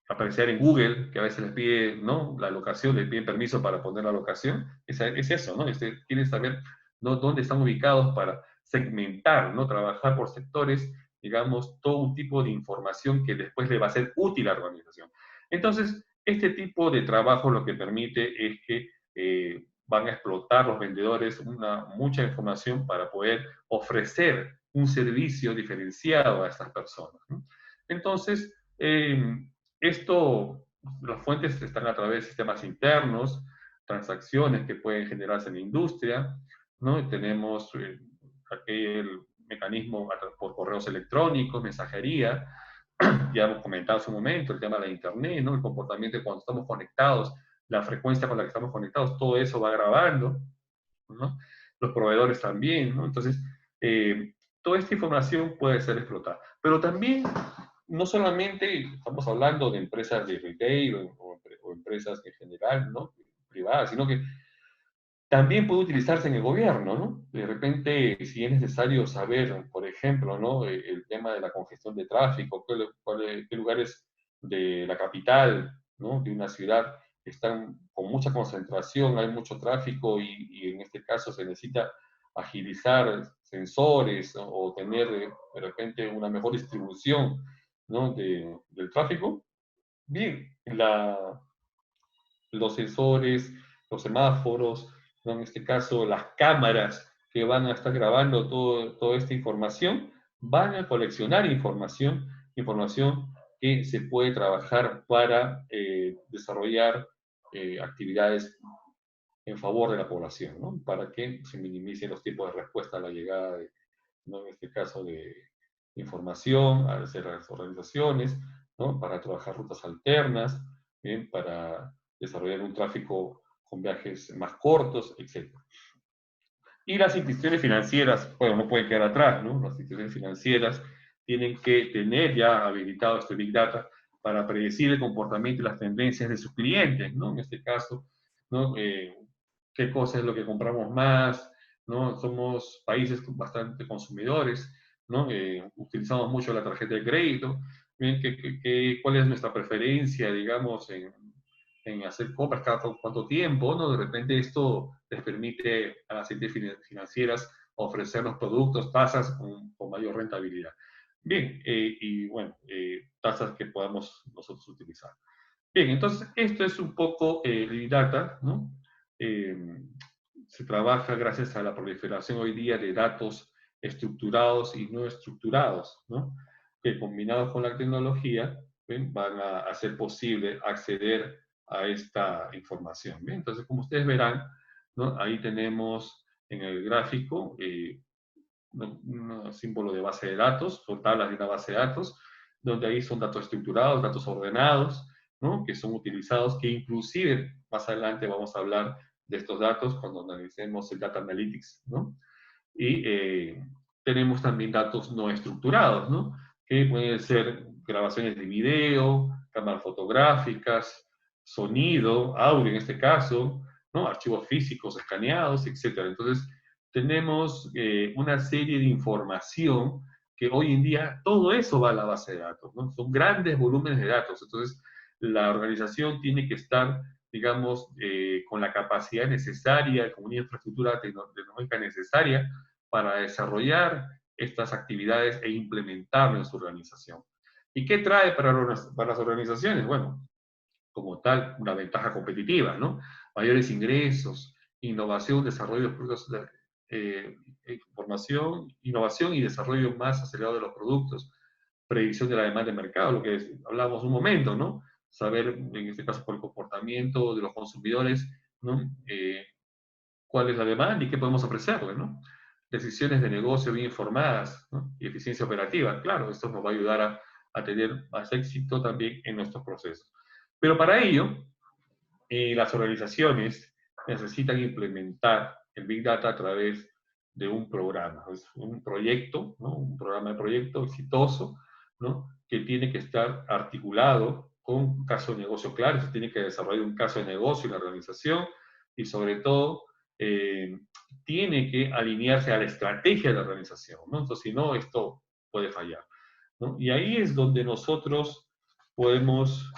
aparecer en Google, que a veces les pide, ¿no? La locación, les piden permiso para poner la locación, es eso, ¿no? Quieren saber, ¿no? Dónde están ubicados para segmentar, ¿no? Trabajar por sectores, digamos, todo un tipo de información que después le va a ser útil a la organización. Entonces, este tipo de trabajo lo que permite es que van a explotar los vendedores mucha información para poder ofrecer un servicio diferenciado a estas personas, ¿no? Entonces, esto, las fuentes están a través de sistemas internos, transacciones que pueden generarse en la industria, ¿no? Y tenemos aquel mecanismo por correos electrónicos, mensajería, ya hemos comentado hace un momento, el tema de la Internet, ¿no? El comportamiento de cuando estamos conectados, la frecuencia con la que estamos conectados, todo eso va grabando, ¿no? Los proveedores también, ¿no? Entonces, toda esta información puede ser explotada. Pero también, no solamente estamos hablando de empresas de retail o empresas en general, ¿no? Privadas, sino que también puede utilizarse en el gobierno, ¿no? De repente, si es necesario saber, por ejemplo, ¿no? El tema de la congestión de tráfico, qué lugares de la capital, ¿no? De una ciudad están con mucha concentración, hay mucho tráfico y en este caso se necesita agilizar sensores, ¿no? O tener de repente una mejor distribución, ¿no? Del tráfico. Bien, los sensores, los semáforos, ¿no? En este caso las cámaras que van a estar grabando toda esta información, van a coleccionar información que se puede trabajar para desarrollar actividades en favor de la población, ¿no? Para que se minimicen los tiempos de respuesta a la llegada, ¿no? En este caso, de información a las organizaciones, ¿no? Para trabajar rutas alternas, ¿bien? Para desarrollar un tráfico con viajes más cortos, etc. Y las instituciones financieras, bueno, no pueden quedar atrás, ¿no? Las instituciones financieras tienen que tener ya habilitado este Big Data para predecir el comportamiento y las tendencias de sus clientes, ¿no? En este caso, ¿no? Qué cosa es lo que compramos más, ¿no? Somos países bastante consumidores, ¿no? Utilizamos mucho la tarjeta de crédito, ¿bien? ¿Cuál es nuestra preferencia, digamos, en hacer compras cada cuánto tiempo, ¿no? De repente esto les permite a las entidades financieras ofrecernos productos, tasas con mayor rentabilidad. Bien, y bueno, tasas que podamos nosotros utilizar. Bien, entonces esto es un poco Big Data, ¿no? Eh, Se trabaja gracias a la proliferación hoy día de datos estructurados y no estructurados, ¿no? Que combinados con la tecnología, ¿ven? Van a hacer posible acceder a esta información. ¿Bien? Entonces, como ustedes verán, ¿no? Ahí tenemos en el gráfico un símbolo de base de datos, son tablas de una base de datos, donde ahí son datos estructurados, datos ordenados, ¿no? Que son utilizados, que inclusive más adelante vamos a hablar de estos datos cuando analicemos el Data Analytics, ¿no? Y tenemos también datos no estructurados, ¿no? Que pueden ser grabaciones de video, cámaras fotográficas, sonido, audio en este caso, ¿no? Archivos físicos escaneados, etcétera. Entonces, tenemos una serie de información que hoy en día todo eso va a la base de datos, ¿no? Son grandes volúmenes de datos. Entonces, la organización tiene que estar, digamos, con la capacidad necesaria, con una infraestructura tecnológica necesaria para desarrollar estas actividades e implementarlo en su organización. ¿Y qué trae para las organizaciones? Bueno, como tal, una ventaja competitiva, ¿no? Mayores ingresos, innovación, desarrollo de productos, información, innovación y desarrollo más acelerado de los productos, predicción de la demanda de mercado, lo que hablábamos un momento, ¿no? Saber, en este caso, por el comportamiento de los consumidores, ¿no? Cuál es la demanda y qué podemos ofrecerle, ¿no? Decisiones de negocio bien informadas, ¿no? Y eficiencia operativa. Claro, esto nos va a ayudar a tener más éxito también en nuestros procesos. Pero para ello, las organizaciones necesitan implementar el Big Data a través de un programa, es un proyecto, ¿no? Un programa de proyecto exitoso, ¿no? Que tiene que estar articulado con un caso de negocio claro, se tiene que desarrollar un caso de negocio en la organización y sobre todo tiene que alinearse a la estrategia de la organización, ¿no? Entonces, si no, esto puede fallar, ¿no? Y ahí es donde nosotros podemos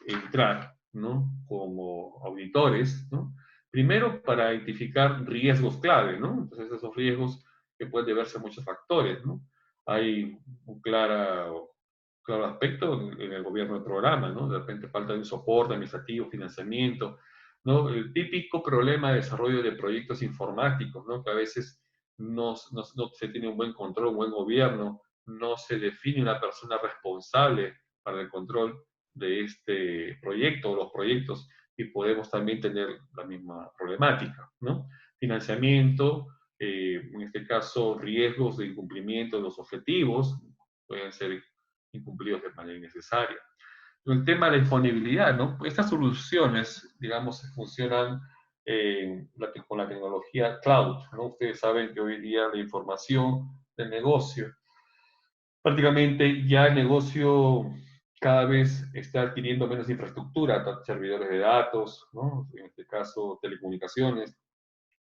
entrar, ¿no? Como auditores, ¿no? Primero para identificar riesgos clave, ¿no? Entonces esos riesgos que pueden deberse a muchos factores, ¿no? Hay un claro aspecto en el gobierno del programa, ¿no? De repente falta de un soporte administrativo, financiamiento, ¿no? El típico problema de desarrollo de proyectos informáticos, ¿no? Que a veces no se tiene un buen control, un buen gobierno, no se define una persona responsable para el control de este proyecto o los proyectos y podemos también tener la misma problemática, ¿no? Financiamiento, en este caso riesgos de incumplimiento de los objetivos, pueden ser incumplidos de manera innecesaria. El tema de la disponibilidad, ¿no? Estas soluciones, digamos, funcionan con la tecnología cloud, ¿no? Ustedes saben que hoy día la información del negocio, prácticamente ya el negocio cada vez está adquiriendo menos infraestructura, servidores de datos, ¿no? En este caso telecomunicaciones,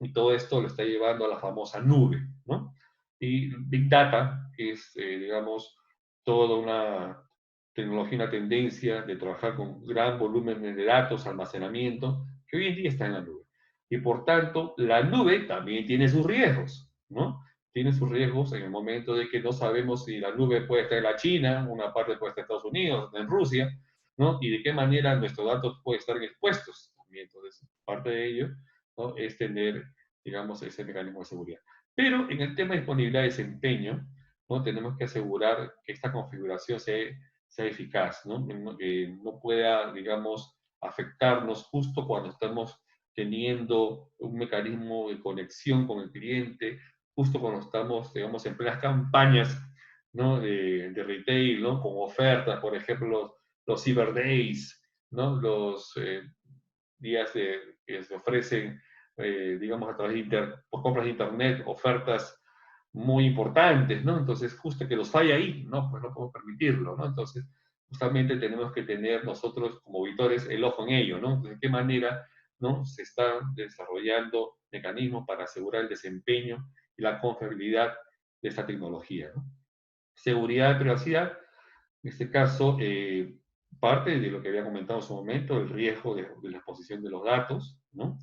y todo esto lo está llevando a la famosa nube, ¿no? Y Big Data es, digamos, toda una tecnología una tendencia de trabajar con gran volumen de datos, almacenamiento, que hoy en día está en la nube. Y por tanto, la nube también tiene sus riesgos, ¿no? Tiene sus riesgos en el momento de que no sabemos si la nube puede estar en la China, una parte puede estar en Estados Unidos, en Rusia, ¿no? Y de qué manera nuestros datos pueden estar expuestos también. Entonces, parte de ello, ¿no? Es tener, digamos, ese mecanismo de seguridad. Pero en el tema de disponibilidad de desempeño, ¿no? Tenemos que asegurar que esta configuración sea eficaz, ¿no? Que no pueda, digamos, afectarnos justo cuando estamos teniendo un mecanismo de conexión con el cliente, justo cuando estamos, digamos, en plenas campañas, ¿no? de retail, ¿no? Con ofertas, por ejemplo, los Cyber Days, ¿no? Los días que se ofrecen, digamos, a través por compras de Internet, ofertas muy importantes, ¿no? Entonces, justo que los falla ahí, ¿no? Pues no podemos permitirlo, ¿no? Entonces, justamente tenemos que tener nosotros como auditores el ojo en ello, ¿no? De qué manera, ¿no? Se están desarrollando mecanismos para asegurar el desempeño y la confiabilidad de esta tecnología, ¿no? Seguridad y privacidad, en este caso, parte de lo que había comentado en su momento, el riesgo de la exposición de los datos, ¿no?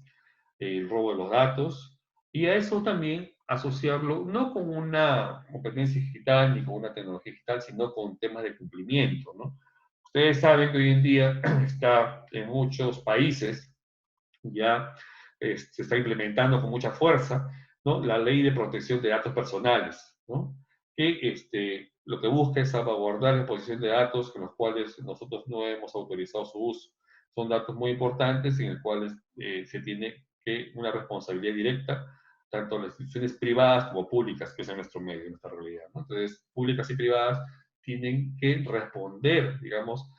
El robo de los datos, y a eso también asociarlo no con una competencia digital ni con una tecnología digital, sino con temas de cumplimiento, ¿no? Ustedes saben que hoy en día está en muchos países, ya se está implementando con mucha fuerza, ¿no? La ley de protección de datos personales, ¿no? Que lo que busca es salvaguardar la exposición de datos con los cuales nosotros no hemos autorizado su uso. Son datos muy importantes en los cuales se tiene una responsabilidad directa, tanto las instituciones privadas como públicas, que es en nuestro medio, en nuestra realidad, ¿no? Entonces, públicas y privadas tienen que responder, digamos,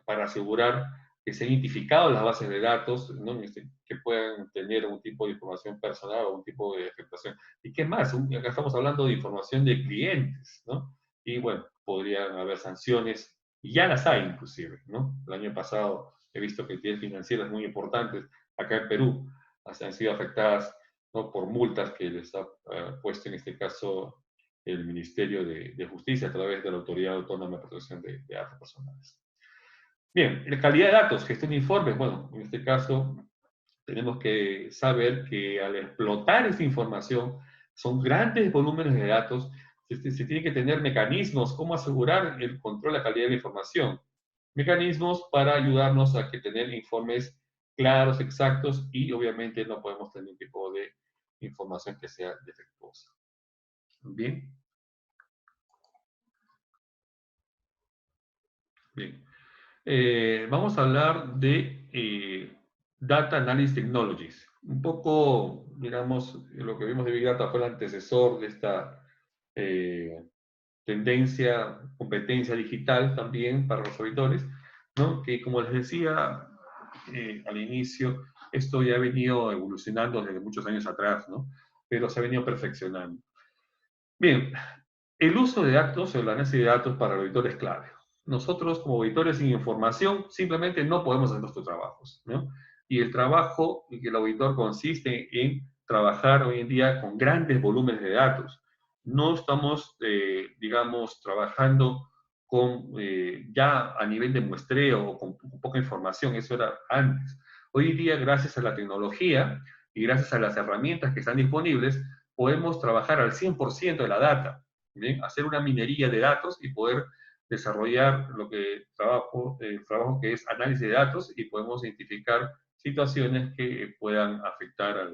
para asegurar que se han identificado las bases de datos, ¿no? Que puedan tener un tipo de información personal o un tipo de afectación. ¿Y qué más? Acá estamos hablando de información de clientes, ¿no? Y bueno, podrían haber sanciones, y ya las hay inclusive, ¿no? El año pasado he visto que entidades financieras muy importantes acá en Perú han sido afectadas, ¿no? Por multas que les ha puesto en este caso el Ministerio de Justicia a través de la Autoridad Autónoma de Protección de Datos Personales. Bien, la calidad de datos, gestión de informes. Bueno, en este caso tenemos que saber que al explotar esta información, son grandes volúmenes de datos, se tiene que tener mecanismos, cómo asegurar el control de la calidad de la información. Mecanismos para ayudarnos a que tener informes claros, exactos, y obviamente no podemos tener un tipo de información que sea defectuosa. Bien. Bien. Vamos a hablar de Data Analysis Technologies. Un poco, digamos, lo que vimos de Big Data fue el antecesor de esta eh, tendencia, competencia digital también para los auditores, ¿no? Que como les decía al inicio, esto ya ha venido evolucionando desde muchos años atrás, ¿no? Pero se ha venido perfeccionando. Bien, el uso de datos o el análisis de datos para el auditor es clave. Nosotros como auditores sin información simplemente no podemos hacer nuestros trabajos, ¿no? Y el trabajo del auditor consiste en trabajar hoy en día con grandes volúmenes de datos. No estamos, digamos, trabajando ya a nivel de muestreo o con poca información, eso era antes. Hoy en día, gracias a la tecnología y gracias a las herramientas que están disponibles, podemos trabajar al 100% de la data. ¿Bien? Hacer una minería de datos y poder desarrollar el trabajo que es análisis de datos, y podemos identificar situaciones que puedan afectar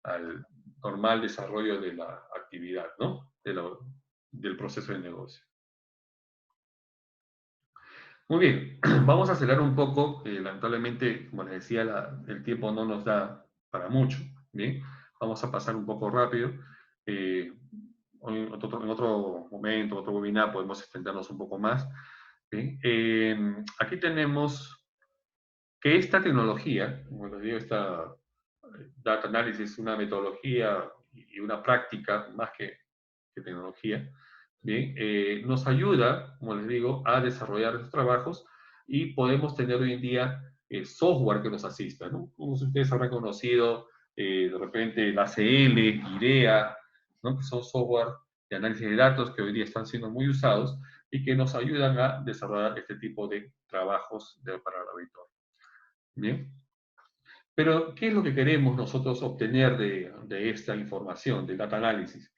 al normal desarrollo de la actividad, ¿no? Del proceso de negocio. Muy bien, vamos a acelerar un poco, lamentablemente, como les decía, el tiempo no nos da para mucho, ¿bien? Vamos a pasar un poco rápido. En otro momento, otro webinar, podemos extendernos un poco más. ¿Sí? Aquí tenemos que esta tecnología, como les digo, esta data analysis es una metodología y una práctica más que tecnología, ¿bien? Nos ayuda, como les digo, a desarrollar estos trabajos, y podemos tener hoy en día software que nos asista, ¿no? Como ustedes habrán conocido, de repente la ACL, IDEA, ¿no? Que son software de análisis de datos que hoy día están siendo muy usados, y que nos ayudan a desarrollar este tipo de trabajos para el auditor. Bien. Pero, ¿qué es lo que queremos nosotros obtener de esta información, del data análisis?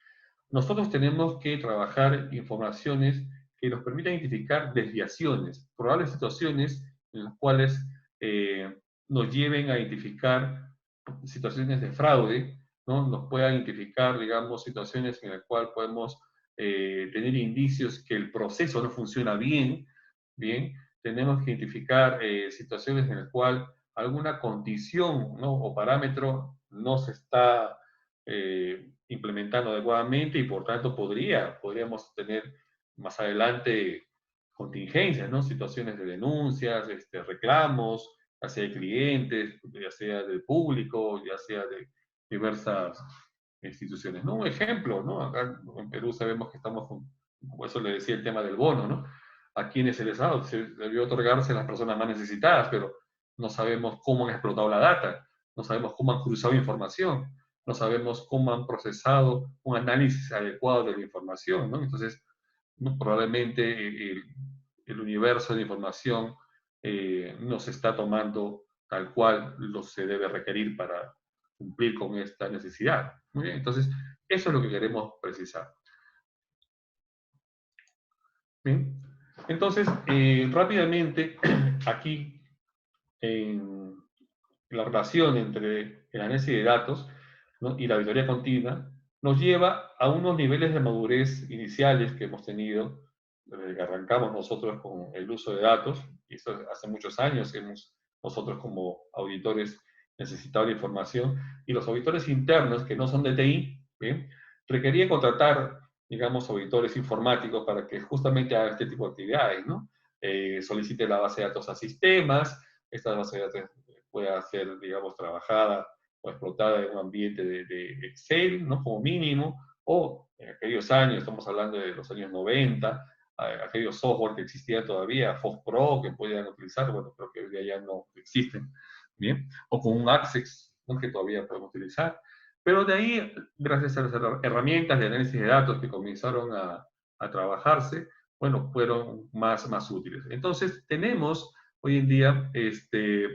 Nosotros tenemos que trabajar informaciones que nos permitan identificar desviaciones, probables situaciones en las cuales nos lleven a identificar situaciones de fraude, ¿no? Nos pueda identificar, digamos, situaciones en las cuales podemos tener indicios que el proceso no funciona bien, bien. Tenemos que identificar situaciones en las cuales alguna condición, ¿no? O parámetro no se está implementando adecuadamente y por tanto podríamos tener más adelante contingencias, ¿no? Situaciones de denuncias, reclamos, ya sea de clientes, ya sea del público, ya sea de diversas instituciones. ¿No? Un ejemplo, ¿no? Acá en Perú sabemos que estamos con, como eso le decía el tema del bono, ¿no? A quienes se les ha dado, se debió otorgarse a las personas más necesitadas, pero no sabemos cómo han explotado la data, no sabemos cómo han cruzado información, no sabemos cómo han procesado un análisis adecuado de la información, ¿no? Entonces, ¿no? Probablemente el universo de información no se está tomando tal cual lo se debe requerir para cumplir con esta necesidad. Muy bien, entonces, eso es lo que queremos precisar. Bien, entonces, rápidamente, aquí, en la relación entre el análisis de datos, ¿no? Y la auditoría continua nos lleva a unos niveles de madurez iniciales que hemos tenido desde que arrancamos nosotros con el uso de datos, y eso hace muchos años que nosotros como auditores necesitado la información, y los auditores internos que no son de TI, ¿bien? Requerían contratar, digamos, auditores informáticos para que justamente hagan este tipo de actividades, ¿no? Solicite la base de datos a sistemas, esta base de datos pueda ser, digamos, trabajada o explotada en un ambiente de Excel, ¿no? Como mínimo, o en aquellos años, estamos hablando de los años 90, aquellos software que existían todavía, FOSPRO, que podían utilizar, bueno, creo que hoy día ya no existen, ¿bien? O con un Access, ¿no? Que todavía podemos utilizar. Pero de ahí, gracias a las herramientas de análisis de datos que comenzaron a trabajarse, bueno, fueron más útiles. Entonces, tenemos hoy en día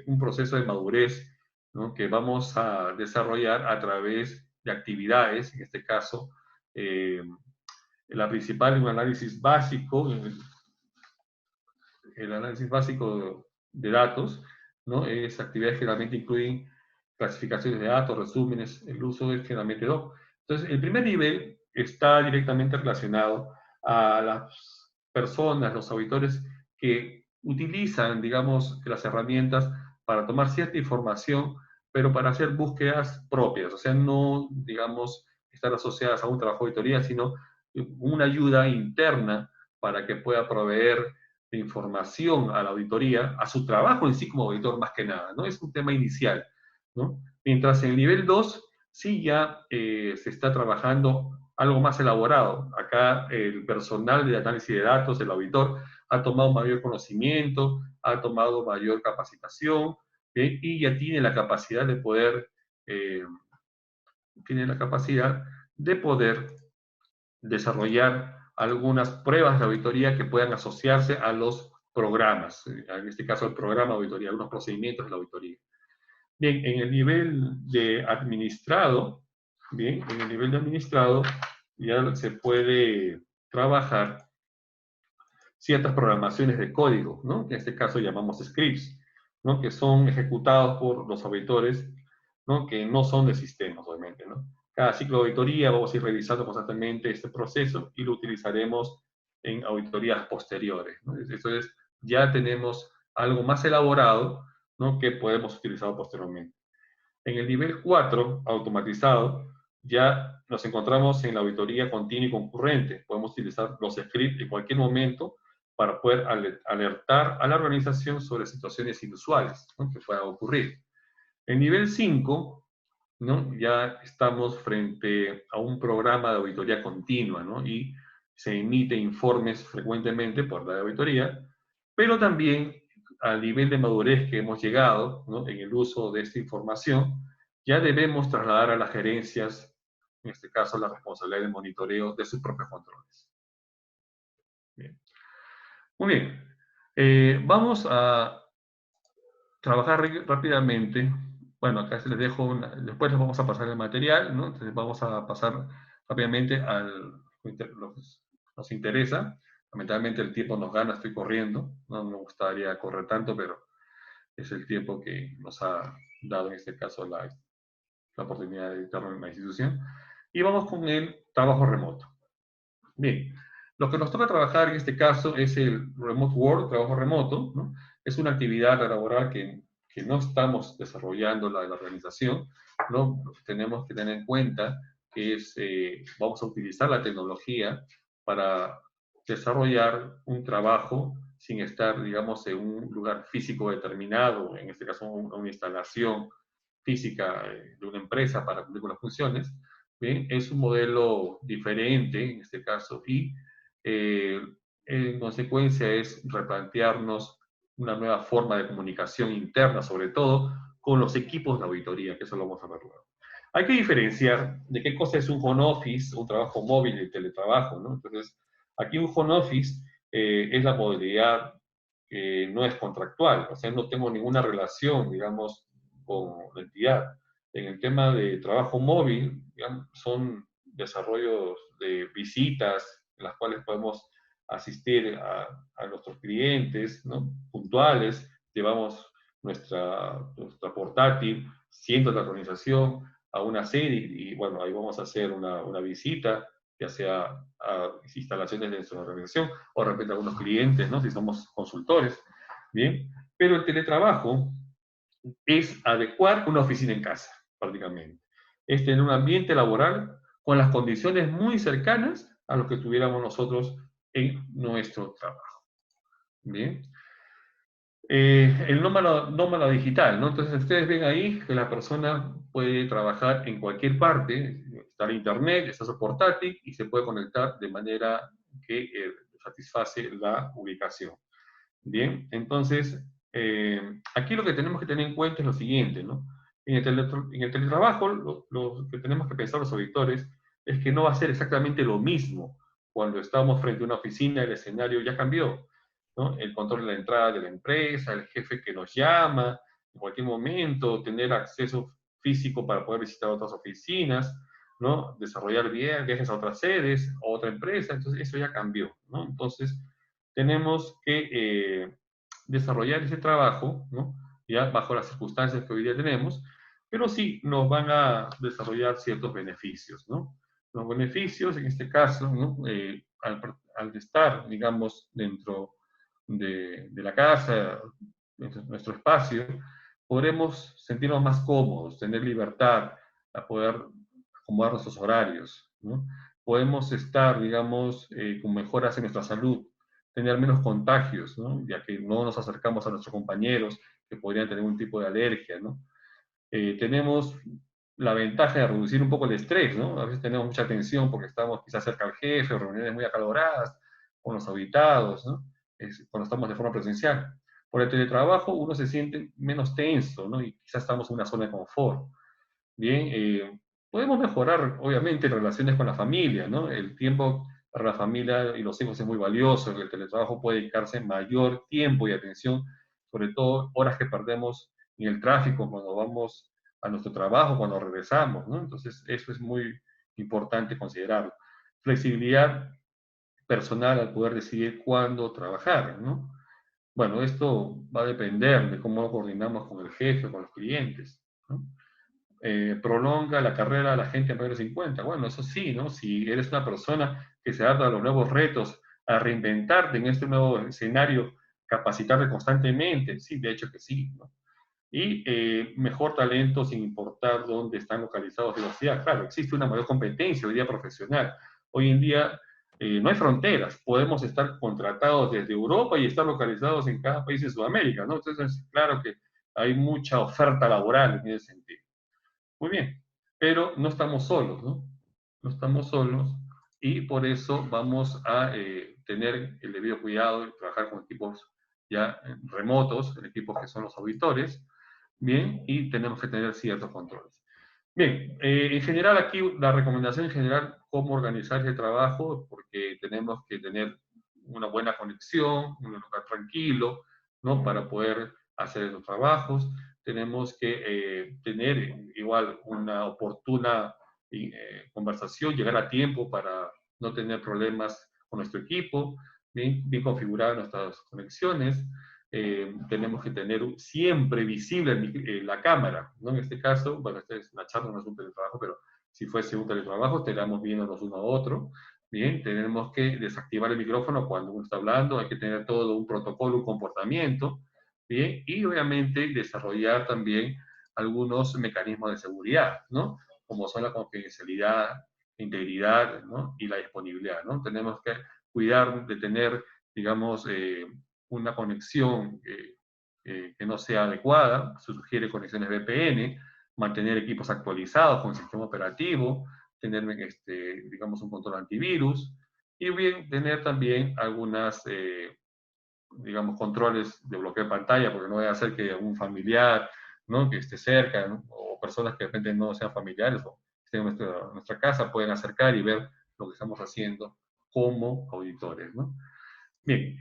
un proceso de madurez, ¿no? Que vamos a desarrollar a través de actividades, en este caso, la principal, un análisis básico, el análisis básico de datos, ¿no? Es actividades que realmente incluyen clasificaciones de datos, resúmenes, el uso de generalmente doc. Entonces, el primer nivel está directamente relacionado a las personas, los auditores que utilizan, digamos, las herramientas para tomar cierta información, pero para hacer búsquedas propias, o sea, no, digamos, estar asociadas a un trabajo de auditoría, sino una ayuda interna para que pueda proveer de información a la auditoría, a su trabajo en sí como auditor más que nada, ¿no? Es un tema inicial, ¿no? Mientras en el nivel 2 sí ya se está trabajando algo más elaborado. Acá el personal de análisis de datos, el auditor, ha tomado mayor conocimiento, ha tomado mayor capacitación, y ya tiene la capacidad de poder, tiene la capacidad de poder desarrollar algunas pruebas de auditoría que puedan asociarse a los programas, en este caso el programa de auditoría, algunos procedimientos de la auditoría. Bien, en el nivel de administrado, bien, en el nivel de administrado ya se puede trabajar ciertas programaciones de código, ¿no? Que en este caso llamamos scripts, ¿no? Que son ejecutados por los auditores, ¿no? Que no son de sistemas, obviamente, ¿no? Cada ciclo de auditoría vamos a ir revisando constantemente este proceso y lo utilizaremos en auditorías posteriores, ¿no? Entonces, ya tenemos algo más elaborado, ¿no? Que podemos utilizar posteriormente. En el nivel 4, automatizado, ya nos encontramos en la auditoría continua y concurrente. Podemos utilizar los scripts en cualquier momento para poder alertar a la organización sobre situaciones inusuales, ¿no? Que puedan ocurrir. En nivel 5, ¿no? Ya estamos frente a un programa de auditoría continua, ¿no? Y se emite informes frecuentemente por la auditoría, pero también al nivel de madurez que hemos llegado, ¿no? En el uso de esta información, ya debemos trasladar a las gerencias, en este caso, la responsabilidad de monitoreo de sus propios controles. Bien. Muy bien. Vamos a trabajar rápidamente. Bueno, acá se les dejo después les vamos a pasar el material, ¿no? Entonces vamos a pasar rápidamente a lo que nos interesa. Lamentablemente el tiempo nos gana, estoy corriendo. No me gustaría correr tanto, pero es el tiempo que nos ha dado en este caso la oportunidad de editarlo en la institución. Y vamos con el trabajo remoto. Bien, lo que nos toca trabajar en este caso es el remote work, trabajo remoto, ¿no? Es una actividad laboral que no estamos desarrollando la organización, ¿no? Tenemos que tener en cuenta que vamos a utilizar la tecnología para desarrollar un trabajo sin estar, digamos, en un lugar físico determinado, en este caso una instalación física de una empresa para cumplir con las funciones. Bien, es un modelo diferente en este caso y eh, en consecuencia es replantearnos una nueva forma de comunicación interna, sobre todo con los equipos de auditoría, que eso lo vamos a ver luego. Hay que diferenciar de qué cosa es un home office, un trabajo móvil y teletrabajo, ¿no? Entonces, aquí un home office es la modalidad que no es contractual, o sea, no tengo ninguna relación, digamos, con la entidad. En el tema de trabajo móvil, digamos, son desarrollos de visitas en las cuales podemos asistir a nuestros clientes, ¿no? Puntuales, llevamos nuestra portátil, siendo la organización, a una sede y bueno, ahí vamos a hacer una visita, ya sea a instalaciones de nuestra organización o de repente a algunos clientes, ¿no? Si somos consultores, ¿bien? Pero el teletrabajo es adecuar una oficina en casa, prácticamente. Es tener un ambiente laboral con las condiciones muy cercanas a lo que tuviéramos nosotros en nuestro trabajo. Bien. El nómada digital, ¿no? Entonces ustedes ven ahí que la persona puede trabajar en cualquier parte, está en internet, está su portátil y se puede conectar de manera que satisface la ubicación. Bien, entonces aquí lo que tenemos que tener en cuenta es lo siguiente, ¿no? En el teletrabajo lo que tenemos que pensar los auditores es que no va a ser exactamente lo mismo cuando estamos frente a una oficina, el escenario ya cambió, ¿no? El control de la entrada de la empresa, el jefe que nos llama en cualquier momento, tener acceso físico para poder visitar otras oficinas, ¿no? Desarrollar viajes a otras sedes, a otra empresa, entonces eso ya cambió, ¿no? Entonces tenemos que desarrollar ese trabajo, ¿no? Ya bajo las circunstancias que hoy día tenemos, pero sí nos van a desarrollar ciertos beneficios, ¿no? Los beneficios, en este caso, ¿no? Al estar, digamos, dentro de la casa, nuestro espacio, podremos sentirnos más cómodos, tener libertad a poder acomodar nuestros horarios, ¿no? Podemos estar, digamos, con mejoras en nuestra salud, tener menos contagios, ¿no? Ya que no nos acercamos a nuestros compañeros que podrían tener un tipo de alergia, ¿no? Tenemos la ventaja de reducir un poco el estrés, ¿no? A veces tenemos mucha tensión porque estamos quizás cerca al jefe, reuniones muy acaloradas, con los habitados, ¿no? Cuando estamos de forma presencial. Por el teletrabajo uno se siente menos tenso, ¿no? Y quizás estamos en una zona de confort. Bien, podemos mejorar, obviamente, relaciones con la familia, ¿no? El tiempo para la familia y los hijos es muy valioso, el teletrabajo puede dedicarse mayor tiempo y atención, sobre todo horas que perdemos en el tráfico cuando vamos a nuestro trabajo, cuando regresamos, ¿no? Entonces, eso es muy importante considerarlo. Flexibilidad personal al poder decidir cuándo trabajar, ¿no? Bueno, esto va a depender de cómo coordinamos con el jefe, con los clientes, ¿no? Prolonga la carrera a la gente mayor de 50. Bueno, eso sí, ¿no? Si eres una persona que se adapta a los nuevos retos, a reinventarte en este nuevo escenario, capacitarte constantemente, sí, de hecho que sí, ¿no? Y mejor talento sin importar dónde están localizados de la ciudad. Claro, existe una mayor competencia hoy día profesional. Hoy en día no hay fronteras, podemos estar contratados desde Europa y estar localizados en cada país de Sudamérica, ¿no? Entonces, claro que hay mucha oferta laboral en ese sentido. Muy bien, pero no estamos solos, ¿no? No estamos solos y por eso vamos a tener el debido cuidado y trabajar con equipos ya remotos, equipos que son los auditores, bien, y tenemos que tener ciertos controles. Bien, en general aquí la recomendación en general, cómo organizar el trabajo, porque tenemos que tener una buena conexión, un lugar tranquilo, ¿no? Para poder hacer los trabajos. Tenemos que tener igual una oportuna conversación, llegar a tiempo para no tener problemas con nuestro equipo, bien configuradas nuestras conexiones. Tenemos que tener siempre visible la cámara, ¿no? En este caso, bueno, esta es una charla, no es un teletrabajo, pero si fuese un teletrabajo, estaríamos viéndonos uno a otro. Bien, tenemos que desactivar el micrófono cuando uno está hablando, hay que tener todo un protocolo, un comportamiento, bien, y obviamente desarrollar también algunos mecanismos de seguridad, ¿no? Como son la confidencialidad, la integridad, ¿no? Y la disponibilidad, ¿no? Tenemos que cuidar de tener, digamos, una conexión que no sea adecuada, se sugiere conexiones VPN, mantener equipos actualizados con el sistema operativo, tener, digamos, un control antivirus, y bien, tener también algunas, digamos, controles de bloqueo de pantalla, porque no voy a hacer que un familiar, ¿no? Que esté cerca, ¿no? O personas que de repente no sean familiares o estén en nuestra casa, pueden acercar y ver lo que estamos haciendo como auditores, ¿no? Bien,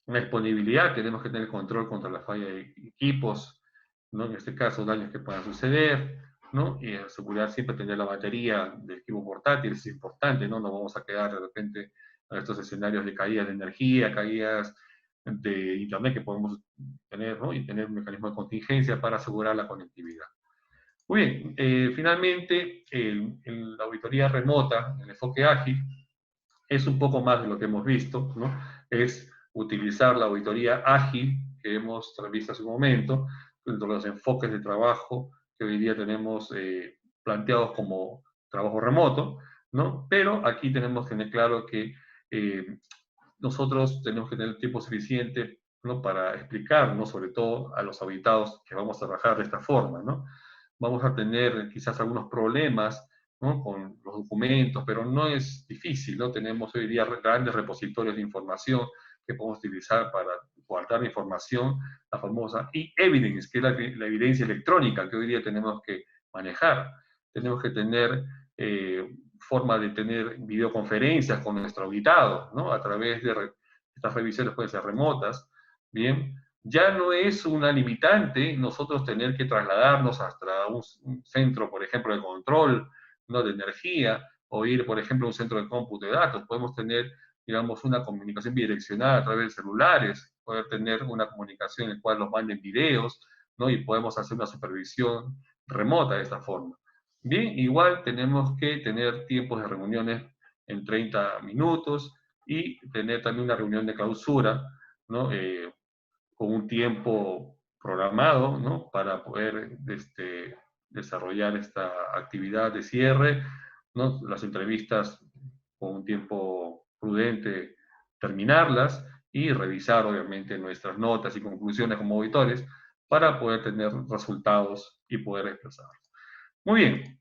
una disponibilidad, tenemos que tener control contra la falla de equipos, ¿no? En este caso, daños que puedan suceder, ¿no? Y asegurar siempre tener la batería del equipo portátil, es importante, ¿no? No vamos a quedar de repente a estos escenarios de caídas de energía, caídas de internet que podemos tener, ¿no? Y tener un mecanismo de contingencia para asegurar la conectividad. Muy bien, finalmente, la auditoría remota, el enfoque ágil, es un poco más de lo que hemos visto, ¿no? Es utilizar la auditoría ágil que hemos visto hace un momento, dentro de los enfoques de trabajo que hoy día tenemos planteados como trabajo remoto, ¿no? Pero aquí tenemos que tener claro que nosotros tenemos que tener tiempo suficiente, ¿no? Para explicarnos, sobre todo a los auditados, que vamos a trabajar de esta forma, ¿no? Vamos a tener quizás algunos problemas, ¿no? Con los documentos, pero no es difícil, ¿no? Tenemos hoy día grandes repositorios de información que podemos utilizar para guardar información, la famosa e-evidence, que es la evidencia electrónica que hoy día tenemos que manejar. Tenemos que tener forma de tener videoconferencias con nuestro auditado, ¿no? A través de estas revisiones pueden ser remotas, ¿bien? Ya no es una limitante nosotros tener que trasladarnos hasta un centro, por ejemplo, de control, ¿no? De energía, o ir, por ejemplo, a un centro de cómputo de datos. Podemos tener, digamos, una comunicación bidireccional a través de celulares, poder tener una comunicación en la cual nos manden videos, ¿no? Y podemos hacer una supervisión remota de esta forma. Bien, igual tenemos que tener tiempos de reuniones en 30 minutos y tener también una reunión de clausura, ¿no? Con un tiempo programado, ¿no? Para poder desarrollar esta actividad de cierre, ¿no? Las entrevistas con un tiempo prudente, terminarlas y revisar, obviamente, nuestras notas y conclusiones como auditores para poder tener resultados y poder expresarlos. Muy bien,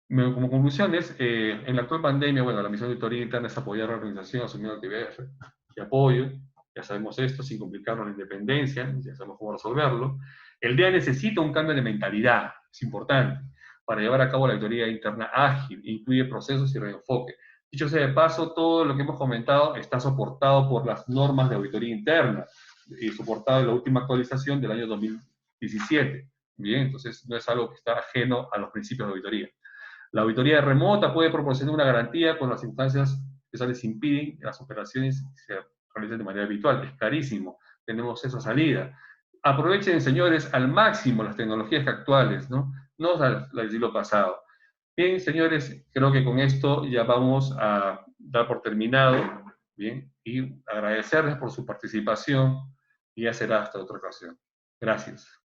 en la actual pandemia, bueno, la misión de auditoría interna es apoyar a la organización asumiendo actividades de apoyo, ya sabemos esto, sin complicarnos la independencia, ya sabemos cómo resolverlo. El DEA necesita un cambio de mentalidad, es importante, para llevar a cabo la auditoría interna ágil, incluye procesos y reenfoque. Dicho sea de paso, todo lo que hemos comentado está soportado por las normas de auditoría interna y soportado en la última actualización del año 2017. Bien, entonces no es algo que está ajeno a los principios de auditoría. La auditoría remota puede proporcionar una garantía cuando las instancias especiales impiden que las operaciones se realicen de manera habitual. Es carísimo. Tenemos esa salida. Aprovechen, señores, al máximo las tecnologías actuales, ¿no? No las del siglo pasado. Bien, señores, creo que con esto ya vamos a dar por terminado, bien, y agradecerles por su participación y ya será hasta otra ocasión. Gracias.